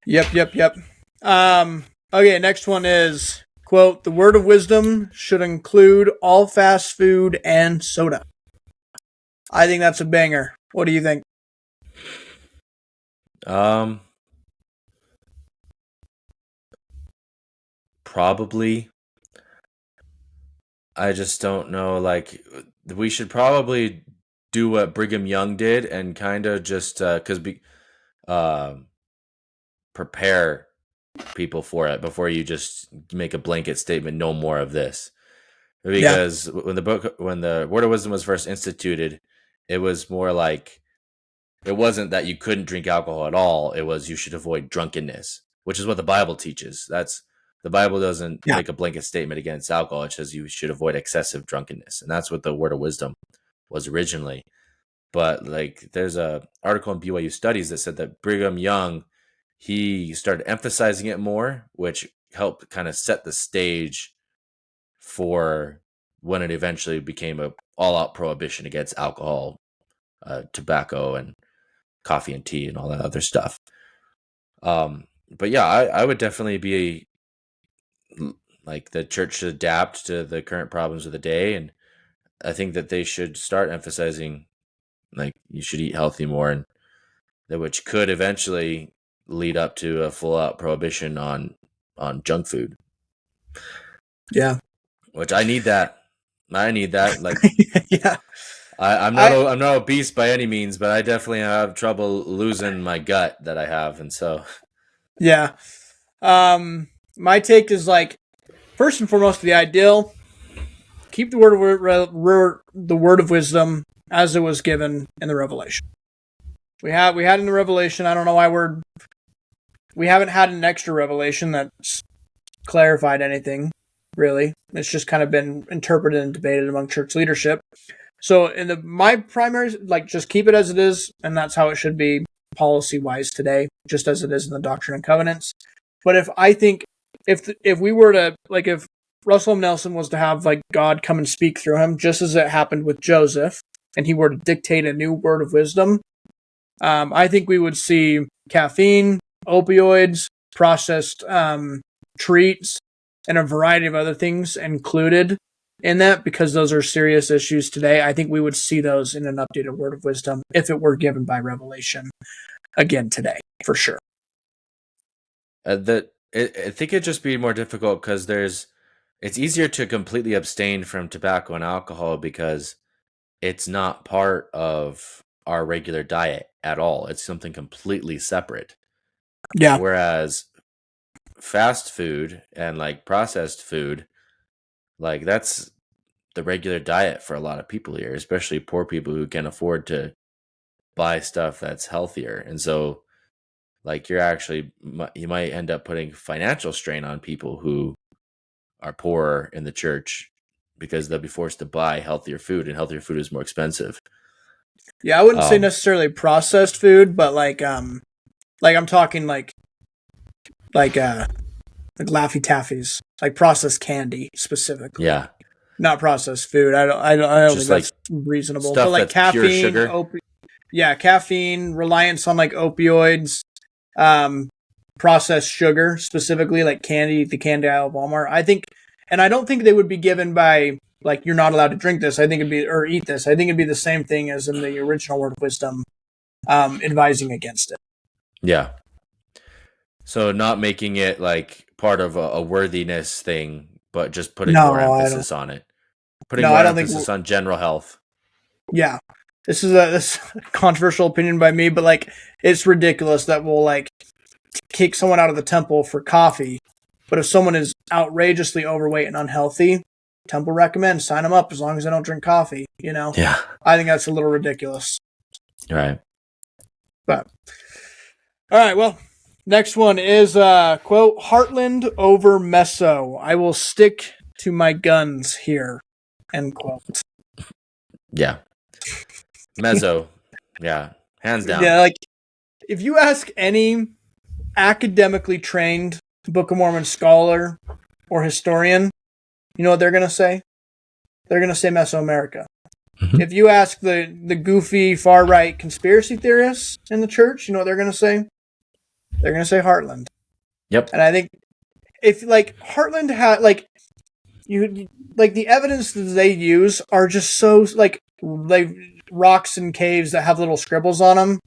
Yep. Okay, next one is, quote, the word of wisdom should include all fast food and soda. I think that's a banger. What do you think? Um, probably. I just don't know. Like, we should probably do what Brigham Young did and kind of just prepare people for it before you just make a blanket statement. No more of this, because when the Word of Wisdom was first instituted, it was more like, it wasn't that you couldn't drink alcohol at all. It was you should avoid drunkenness, which is what the Bible teaches. The Bible doesn't make a blanket statement against alcohol. It says you should avoid excessive drunkenness. And that's what the Word of Wisdom was originally. But like, there's a article in BYU Studies that said that Brigham Young, he started emphasizing it more, which helped kind of set the stage for when it eventually became a all-out prohibition against alcohol, tobacco, and coffee and tea and all that other stuff. But yeah, I would definitely be like, the church should adapt to the current problems of the day, and I think that they should start emphasizing, like, you should eat healthy more, and that, which could eventually lead up to a full-out prohibition on junk food. Yeah, which I need that. Like, yeah. I'm not obese by any means, but I definitely have trouble losing my gut that I have, and so yeah. My take is, like, first and foremost, the ideal: keep the word of wisdom as it was given in the Revelation. We had in the Revelation. I don't know why we haven't had an extra revelation that's clarified anything, really. It's just kind of been interpreted and debated among church leadership. So my primary, like, just keep it as it is, and that's how it should be policy-wise today, just as it is in the Doctrine and Covenants. But if we were to, like, if Russell M. Nelson was to have, like, God come and speak through him, just as it happened with Joseph, and he were to dictate a new word of wisdom, I think we would see caffeine, opioids, processed treats, and a variety of other things included in that, because those are serious issues today. I think we would see those in an updated word of wisdom if it were given by revelation again today, for sure. I think it'd just be more difficult because it's easier to completely abstain from tobacco and alcohol because it's not part of our regular diet at all. It's something completely separate. Yeah. Whereas fast food and, like, processed food, like, that's the regular diet for a lot of people here, especially poor people who can afford to buy stuff that's healthier. And so, like, you might end up putting financial strain on people who are poorer in the church because they'll be forced to buy healthier food, and healthier food is more expensive. Yeah, I wouldn't say necessarily processed food, but like I'm talking like Laffy Taffies, like processed candy specifically. Yeah, not processed food. I don't think that's reasonable. But like caffeine, caffeine, reliance on, like, opioids, processed sugar specifically, like candy, the candy aisle of Walmart. I think, and I don't think they would be given by, like, you're not allowed to drink this. I think or eat this. I think it'd be the same thing as in the original Word of Wisdom, advising against it. Yeah. So not making it like part of a worthiness thing, but just putting more emphasis on it. Putting more emphasis on general health. Yeah. This is a controversial opinion by me, but, like, it's ridiculous that we'll, like, kick someone out of the temple for coffee. But if someone is outrageously overweight and unhealthy, temple recommends sign them up as long as they don't drink coffee, you know? Yeah. I think that's a little ridiculous. Right. But, all right, well, next one is, quote, Heartland over Meso. I will stick to my guns here, end quote. Yeah. Meso. Yeah. Hands down. Yeah, like, if you ask any academically trained Book of Mormon scholar or historian, you know what they're going to say? They're going to say Mesoamerica. Mm-hmm. If you ask the goofy far-right conspiracy theorists in the church, you know what they're going to say? They're going to say Heartland. Yep. And I think if, like, Heartland had, like, like, the evidence that they use are just so, like rocks and caves that have little scribbles on them.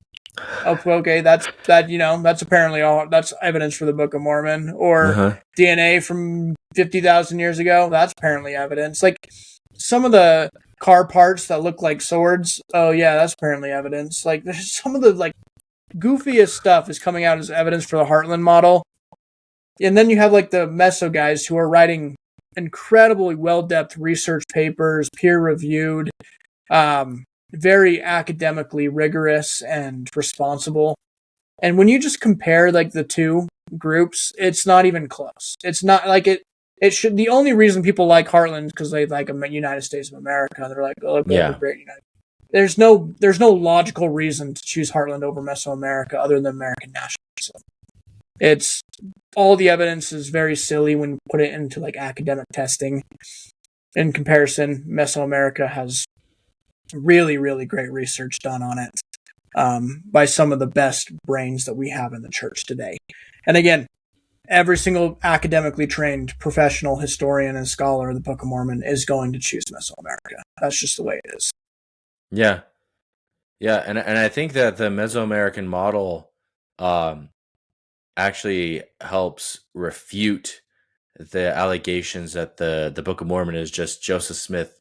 Oh, okay, that's apparently all that's evidence for the Book of Mormon, or Uh-huh. DNA from 50,000 years ago. That's apparently evidence. Like some of the car parts that look like swords. Oh yeah, that's apparently evidence. Like there's some of the like goofiest stuff is coming out as evidence for the Heartland model, and then you have like the Meso guys who are writing incredibly well-depth research papers, peer-reviewed, very academically rigorous and responsible. And when you just compare like the two groups, it's not even close. It's not like it. It should. The only reason people like Heartland is because they like a United States of America. They're like, oh, we're Yeah. great United. There's no logical reason to choose Heartland over Mesoamerica other than American nationalism. It's all the evidence is very silly when you put it into like academic testing. In comparison, Mesoamerica has really, really great research done on it by some of the best brains that we have in the church today. And again, every single academically trained professional historian and scholar of the Book of Mormon is going to choose Mesoamerica. That's just the way it is. Yeah. Yeah, and I think that the Mesoamerican model actually helps refute the allegations that the Book of Mormon is just Joseph Smith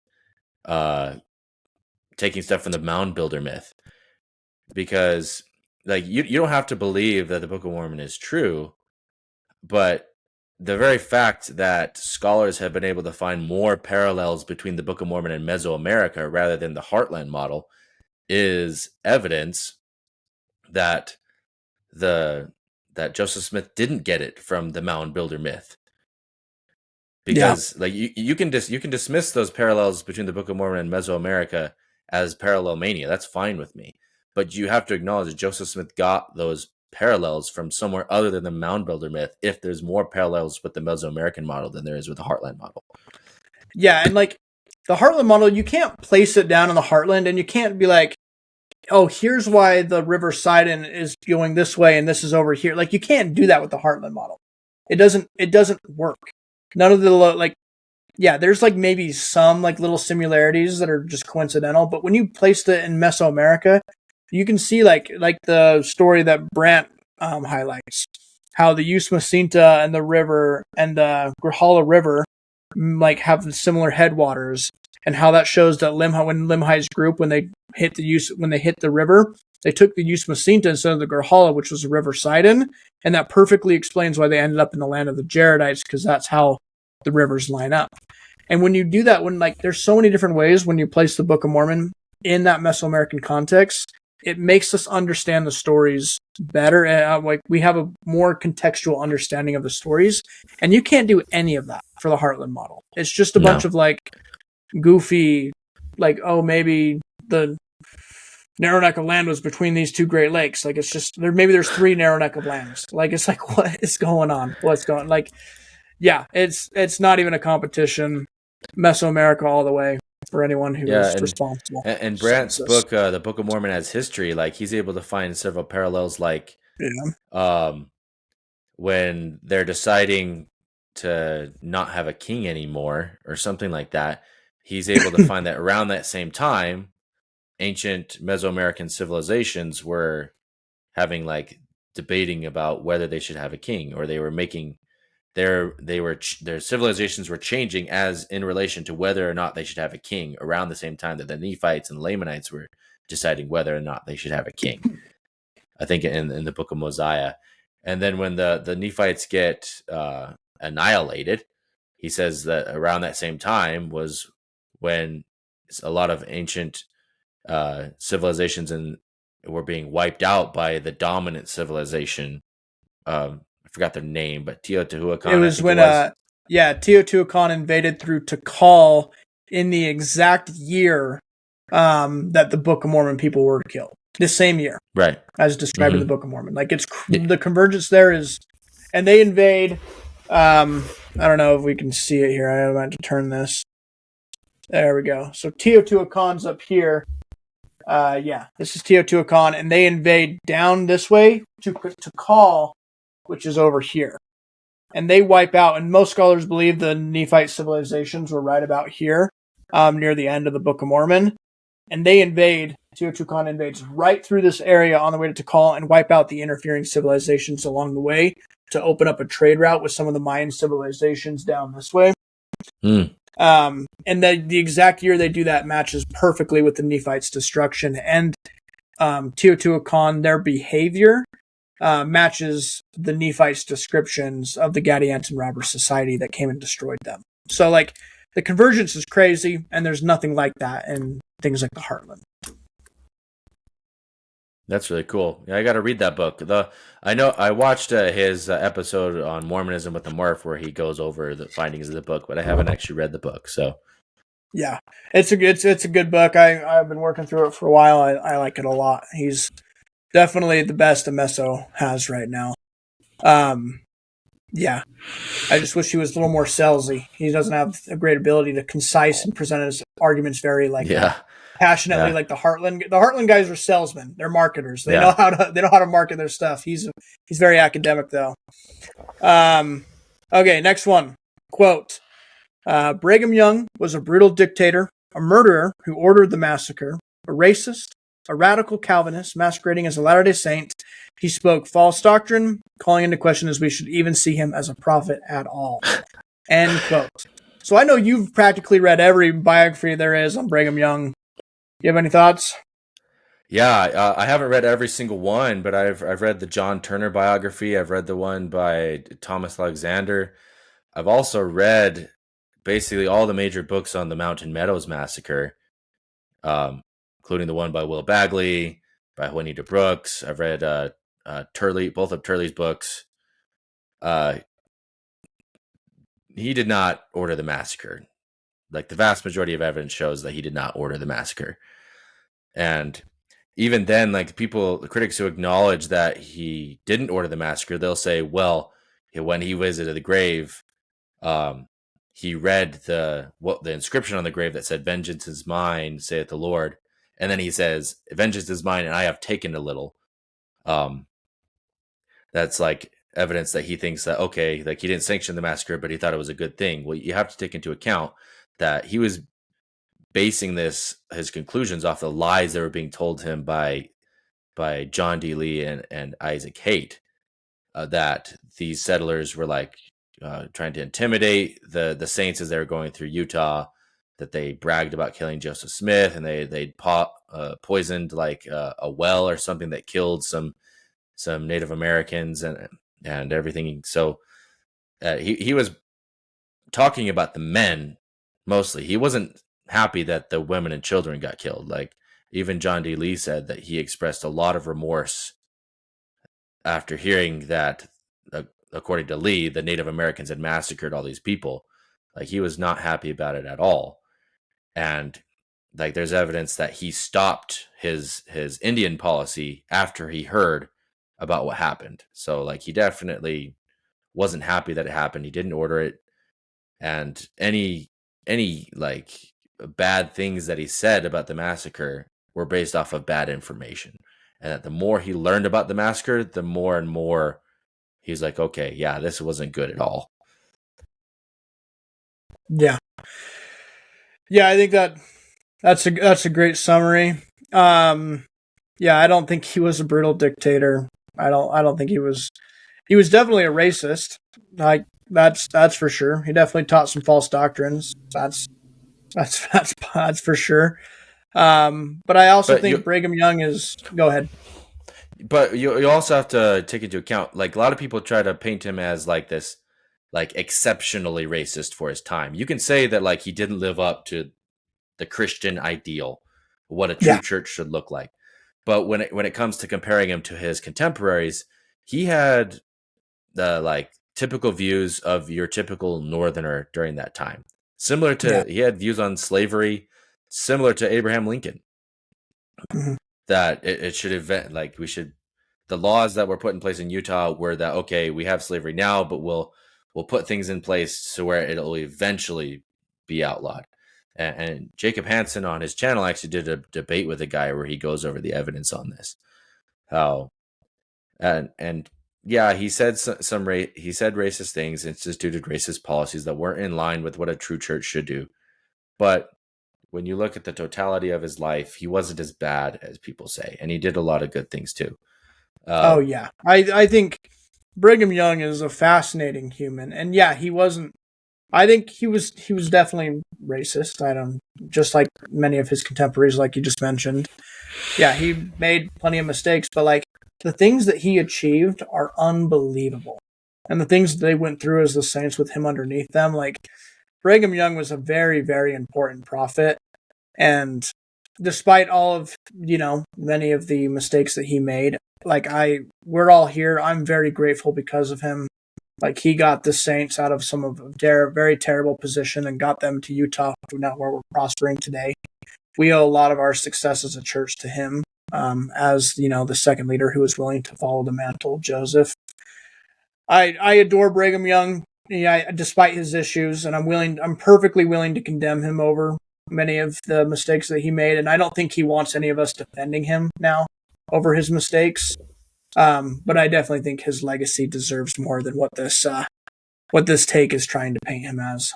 taking stuff from the mound builder myth. Because like you don't have to believe that the Book of Mormon is true, but the very fact that scholars have been able to find more parallels between the Book of Mormon and Mesoamerica rather than the Heartland model is evidence that that Joseph Smith didn't get it from the mound builder myth. Because like you can dismiss those parallels between the Book of Mormon and Mesoamerica as parallel mania. That's fine with me. But you have to acknowledge that Joseph Smith got those parallels from somewhere other than the mound builder myth if there's more parallels with the Mesoamerican model than there is with the Heartland model. Yeah, and like the Heartland model, you can't place it down in the Heartland, and you can't be like, oh, here's why the River Sidon is going this way and this is over here. Like you can't do that with the Heartland model. It doesn't work. None of the like there's like maybe some like little similarities that are just coincidental, but when you place it in Mesoamerica, you can see like the story that Brant highlights, how the Usumacinta and the river and the Grijalva River like have similar headwaters, and how that shows that Limhi's group when they hit the river, they took the Usumacinta instead of the Grijalva, which was the River Sidon, and that perfectly explains why they ended up in the land of the Jaredites, because that's how the rivers line up. And when you do that, when like there's so many different ways when you place the Book of Mormon in that Mesoamerican context, it makes us understand the stories better. Like we have a more contextual understanding of the stories, and you can't do any of that for the Heartland model. It's just a bunch of like goofy, like, oh, maybe the narrow neck of land was between these two Great Lakes. Like it's just there's three narrow neck of lands. Like it's like, what is going on? What's going like? Yeah, it's not even a competition. Mesoamerica all the way for anyone who is responsible. And Brant's book, the Book of Mormon as history, like he's able to find several parallels, like when they're deciding to not have a king anymore or something like that, he's able to find that around that same time, ancient Mesoamerican civilizations were having like debating about whether they should have a king, or they were making their civilizations were changing as in relation to whether or not they should have a king around the same time that the Nephites and Lamanites were deciding whether or not they should have a king. I think in the book of Mosiah. And then when the Nephites get annihilated, he says that around that same time was when a lot of ancient civilizations were being wiped out by the dominant civilization. I forgot their name, but Teotihuacan. It was when Teotihuacan invaded through Tikal in the exact year that the Book of Mormon people were killed. The same year, right, as described in the Book of Mormon. Like it's the convergence there is, and they invade. I don't know if we can see it here. I meant to turn this. There we go. So Teotihuacan's up here. This is Teotihuacan, and they invade down this way to Tikal, which is over here. And they wipe out, and most scholars believe the Nephite civilizations were right about here, near the end of the Book of Mormon. And they invade Teotihuacan invades right through this area on the way to Tikal and wipe out the interfering civilizations along the way to open up a trade route with some of the Mayan civilizations down this way. And the exact year they do that matches perfectly with the Nephites' destruction, and Teotihuacan, their behavior matches the Nephites' descriptions of the Gadianton robber society that came and destroyed them. So, like, the convergence is crazy, and there's nothing like that in things like the Heartland. That's really cool. Yeah, I got to read that book. I know I watched his episode on Mormonism with the Murph where he goes over the findings of the book, but I haven't actually read the book. So yeah, it's a good book. I've been working through it for a while. I like it a lot. He's definitely the best that Meso has right now. Yeah, I just wish he was a little more salesy. He doesn't have a great ability to concise and present his arguments very passionately, like the Heartland. The Heartland guys are salesmen. They're marketers. They know how to market their stuff. He's very academic though. Okay, next one. Quote: Brigham Young was a brutal dictator, a murderer who ordered the massacre, a racist, a radical Calvinist masquerading as a Latter-day Saint. He spoke false doctrine, calling into question as we should even see him as a prophet at all. End quote. So I know you've practically read every biography there is on Brigham Young. You have any thoughts? Yeah, I haven't read every single one, but I've read the John Turner biography. I've read the one by Thomas Alexander. I've also read basically all the major books on the Mountain Meadows Massacre, including the one by Will Bagley, by Juanita Brooks. I've read both of Turley's books. He did not order the massacre. Like, the vast majority of evidence shows that he did not order the massacre. And even then, like, the critics who acknowledge that he didn't order the massacre, they'll say, well, when he visited the grave, he read the inscription on the grave that said, "Vengeance is mine, saith the Lord." And then he says, "Vengeance is mine, and I have taken a little." That's like evidence that he thinks that, okay, like, he didn't sanction the massacre, but he thought it was a good thing. Well, you have to take into account that he was basing his conclusions off the lies that were being told him by John D. Lee and Isaac Haight, that these settlers were like trying to intimidate the saints as they were going through Utah, that they bragged about killing Joseph Smith, and they poisoned like a well or something that killed some Native Americans and everything. So he was talking about the men mostly. He wasn't happy that the women and children got killed. Like, even John D. Lee said that he expressed a lot of remorse after hearing that, according to Lee, the Native Americans had massacred all these people. Like, he was not happy about it at all. And like, there's evidence that he stopped his Indian policy after he heard about what happened. So like, he definitely wasn't happy that it happened. He didn't order it. And any like bad things that he said about the massacre were based off of bad information. And that the more he learned about the massacre, the more and more he's like, okay, yeah, this wasn't good at all. Yeah. Yeah, I think that's a great summary. Yeah, I don't think he was a brutal dictator. I don't think he was definitely a racist. Like, that's for sure. He definitely taught some false doctrines. That's for sure. But I also think Brigham Young is. Go ahead. But you also have to take into account, like, a lot of people try to paint him as like this, like, exceptionally racist for his time. You can say that, like, he didn't live up to the Christian ideal, what a true church should look like. But when it comes to comparing him to his contemporaries, he had the, like, typical views of your typical Northerner during that time. Similar to, he had views on slavery, similar to Abraham Lincoln. Mm-hmm. That it should event, like, the laws that were put in place in Utah were that, okay, we have slavery now, but we'll put things in place to where it'll eventually be outlawed. And Jacob Hansen on his channel actually did a debate with a guy where he goes over the evidence on this. And yeah, he said he said racist things, instituted racist policies that weren't in line with what a true church should do. But when you look at the totality of his life, he wasn't as bad as people say, and he did a lot of good things too. Oh yeah, I think Brigham Young is a fascinating human, and yeah, he wasn't. I think he was definitely racist. I don't just like many of his contemporaries, like you just mentioned. Yeah, he made plenty of mistakes, but like the things that he achieved are unbelievable, and the things that they went through as the saints with him underneath them, like Brigham Young was a very, very important prophet, and despite all of many of the mistakes that he made, like we're all here. I'm very grateful because of him. Like he got the Saints out of some of their very terrible position and got them to Utah, now where we're prospering today. We owe a lot of our success as a church to him, as the second leader who was willing to follow the mantle of Joseph. I adore Brigham Young, yeah, despite his issues, and I'm perfectly willing to condemn him over many of the mistakes that he made, and I don't think he wants any of us defending him now over his mistakes. But I definitely think his legacy deserves more than what this take is trying to paint him as.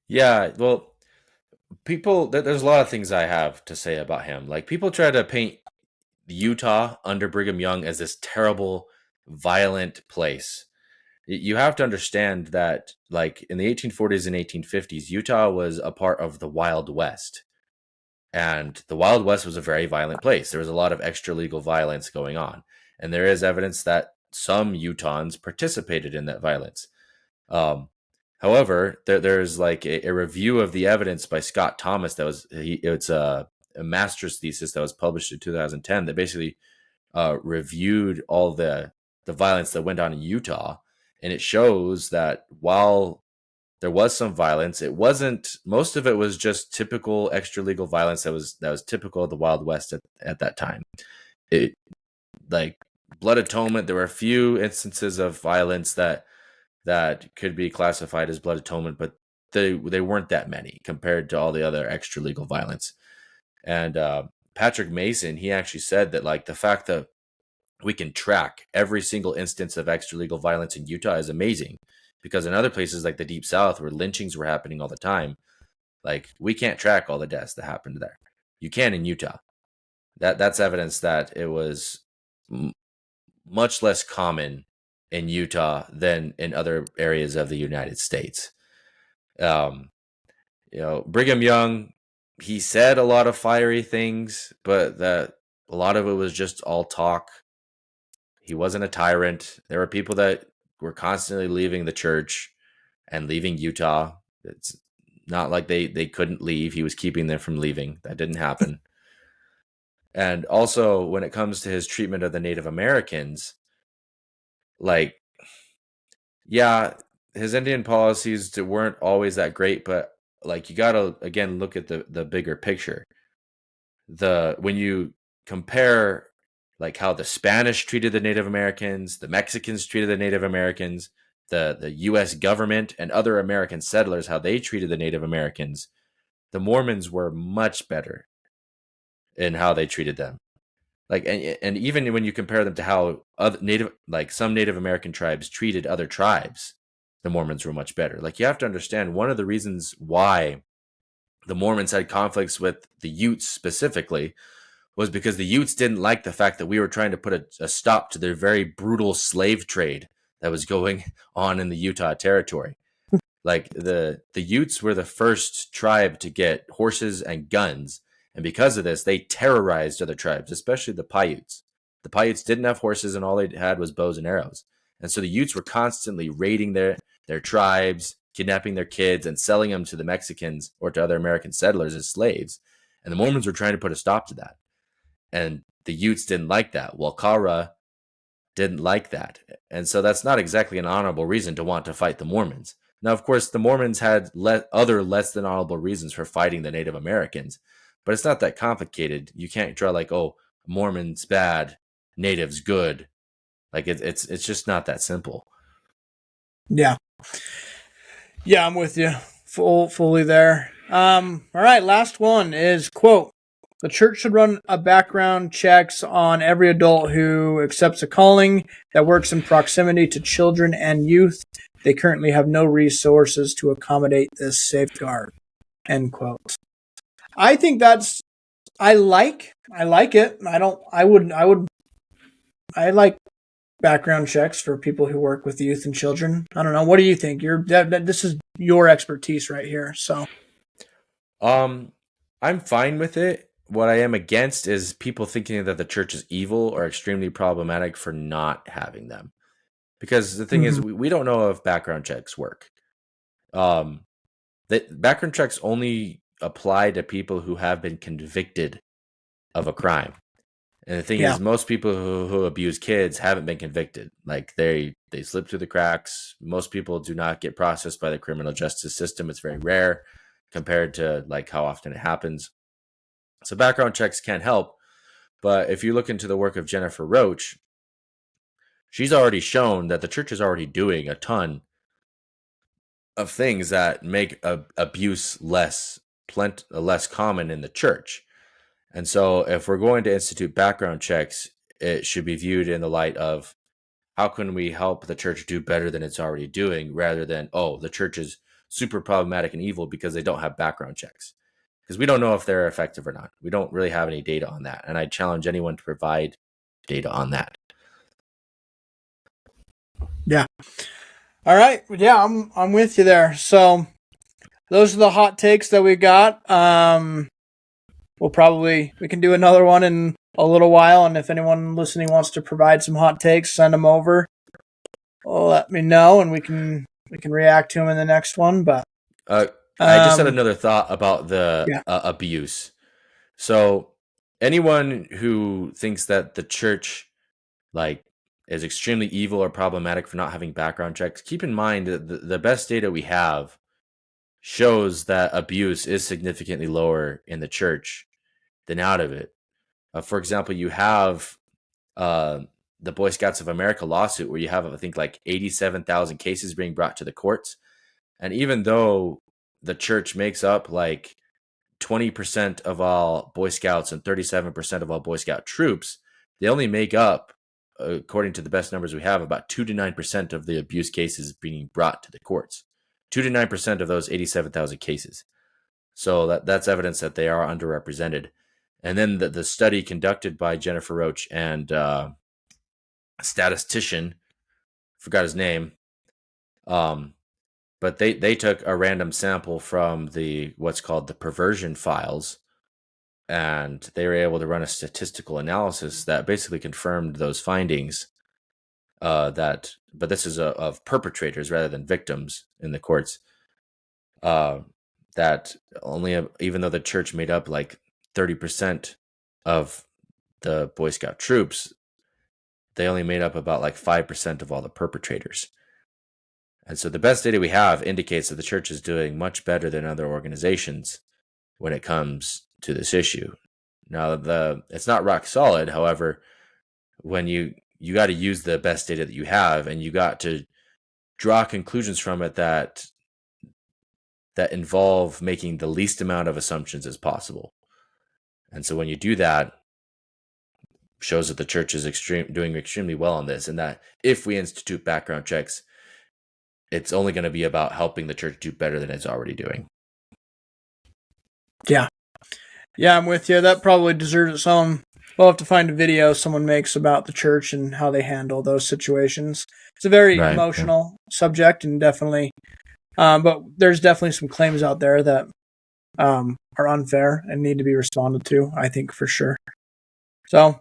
Yeah, well, there's a lot of things I have to say about him. Like people try to paint Utah under Brigham Young as this terrible, violent place. You have to understand that, like in the 1840s and 1850s, Utah was a part of the Wild West. And the Wild West was a very violent place. There was a lot of extra legal violence going on. And there is evidence that some Utahns participated in that violence. Um, However, there's like a review of the evidence by Scott Thomas it's a master's thesis that was published in 2010 that basically reviewed all the violence that went on in Utah, and it shows that while there was some violence, it wasn't most of it was just typical extra legal violence that was typical of the Wild West at that time. It like blood atonement, there were a few instances of violence that could be classified as blood atonement, but they weren't that many compared to all the other extra legal violence. And Patrick Mason, he actually said that like the fact that we can track every single instance of extra legal violence in Utah is amazing, because in other places like the Deep South where lynchings were happening all the time, like we can't track all the deaths that happened there. You can in Utah. That's evidence that it was much less common in Utah than in other areas of the United States. Brigham Young, he said a lot of fiery things, but that a lot of it was just all talk. He wasn't a tyrant. There were people that were constantly leaving the church and leaving Utah. It's not like they couldn't leave. He was keeping them from leaving. That didn't happen. And also, when it comes to his treatment of the Native Americans, like, yeah, his Indian policies weren't always that great, but like you gotta again look at the bigger picture. When you compare like how the Spanish treated the Native Americans, the Mexicans treated the Native Americans, the US government and other American settlers, how they treated the Native Americans, the Mormons were much better in how they treated them. Like and even when you compare them to how some Native American tribes treated other tribes, the Mormons were much better. Like you have to understand, one of the reasons why the Mormons had conflicts with the Utes specifically was because the Utes didn't like the fact that we were trying to put a stop to their very brutal slave trade that was going on in the Utah territory. Like the Utes were the first tribe to get horses and guns, and because of this, they terrorized other tribes, especially the Paiutes. The Paiutes didn't have horses, and all they had was bows and arrows. And so the Utes were constantly raiding their tribes, kidnapping their kids, and selling them to the Mexicans or to other American settlers as slaves. And the Mormons were trying to put a stop to that. And the Utes didn't like that. Well, Kara didn't like that. And so that's not exactly an honorable reason to want to fight the Mormons. Now, of course, the Mormons had other less than honorable reasons for fighting the Native Americans, but it's not that complicated. You can't draw like, oh, Mormons bad, Natives good. Like it's just not that simple. Yeah, I'm with you, fully there. All right, last one is quote: "The church should run a background checks on every adult who accepts a calling that works in proximity to children and youth. They currently have no resources to accommodate this safeguard." End quote. I think that's I like it. I like background checks for people who work with youth and children. I don't know. What do you think? This is your expertise right here. So, I'm fine with it. What I am against is people thinking that the church is evil or extremely problematic for not having them. Because the thing is, we don't know if background checks work. That background checks only apply to people who have been convicted of a crime. And the thing is, most people who abuse kids haven't been convicted. Like they slip through the cracks. Most people do not get processed by the criminal justice system. It's very rare compared to like how often it happens. So background checks can help. But if you look into the work of Jennifer Roach, she's already shown that the church is already doing a ton of things that make abuse less common in the church. And so if we're going to institute background checks, it should be viewed in the light of how can we help the church do better than it's already doing, rather than, oh, the church is super problematic and evil because they don't have background checks. Because we don't know if they're effective or not. We don't really have any data on that. And I challenge anyone to provide data on that. Yeah. All right. Yeah, I'm with you there. So those are the hot takes that we got. We can do another one in a little while, and if anyone listening wants to provide some hot takes, send them over. Let me know, and we can react to them in the next one. But I just had another thought about the abuse. So anyone who thinks that the church like is extremely evil or problematic for not having background checks, keep in mind that the best data we have shows that abuse is significantly lower in the church than out of it. For example, you have the Boy Scouts of America lawsuit where you have, I think, like 87,000 cases being brought to the courts. And even though the church makes up like 20% of all Boy Scouts and 37% of all Boy Scout troops, they only make up, according to the best numbers we have, about 2 to 9% of the abuse cases being brought to the courts. 2 to 9% of those 87,000 cases. So that's evidence that they are underrepresented. And then the study conducted by Jennifer Roach and a statistician, forgot his name, but they took a random sample from what's called the perversion files, and they were able to run a statistical analysis that basically confirmed those findings. But this is of perpetrators rather than victims in the courts. That even though the church made up like 30% of the Boy Scout troops, they only made up about like 5% of all the perpetrators. And so the best data we have indicates that the church is doing much better than other organizations when it comes to this issue. Now, it's not rock solid. However, when you got to use the best data that you have, and you got to draw conclusions from it that involve making the least amount of assumptions as possible. And so when you do that, shows that the church is doing extremely well on this, and that if we institute background checks, it's only going to be about helping the church do better than it's already doing. Yeah, I'm with you. That probably deserves its own. We'll have to find a video someone makes about the church and how they handle those situations. It's a very emotional subject, and definitely, but there's definitely some claims out there that are unfair and need to be responded to, I think, for sure. So,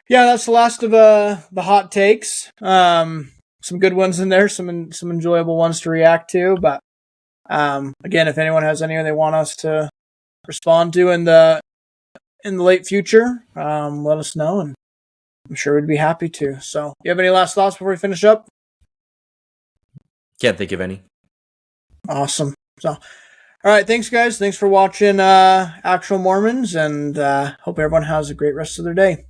yeah, that's the last of the hot takes. Some good ones in there, some enjoyable ones to react to. But again, if anyone has any they want us to respond to in the late future, let us know, and I'm sure we'd be happy to. So, you have any last thoughts before we finish up? Can't think of any. Awesome. So, all right, thanks, guys. Thanks for watching Actual Mormons, and hope everyone has a great rest of their day.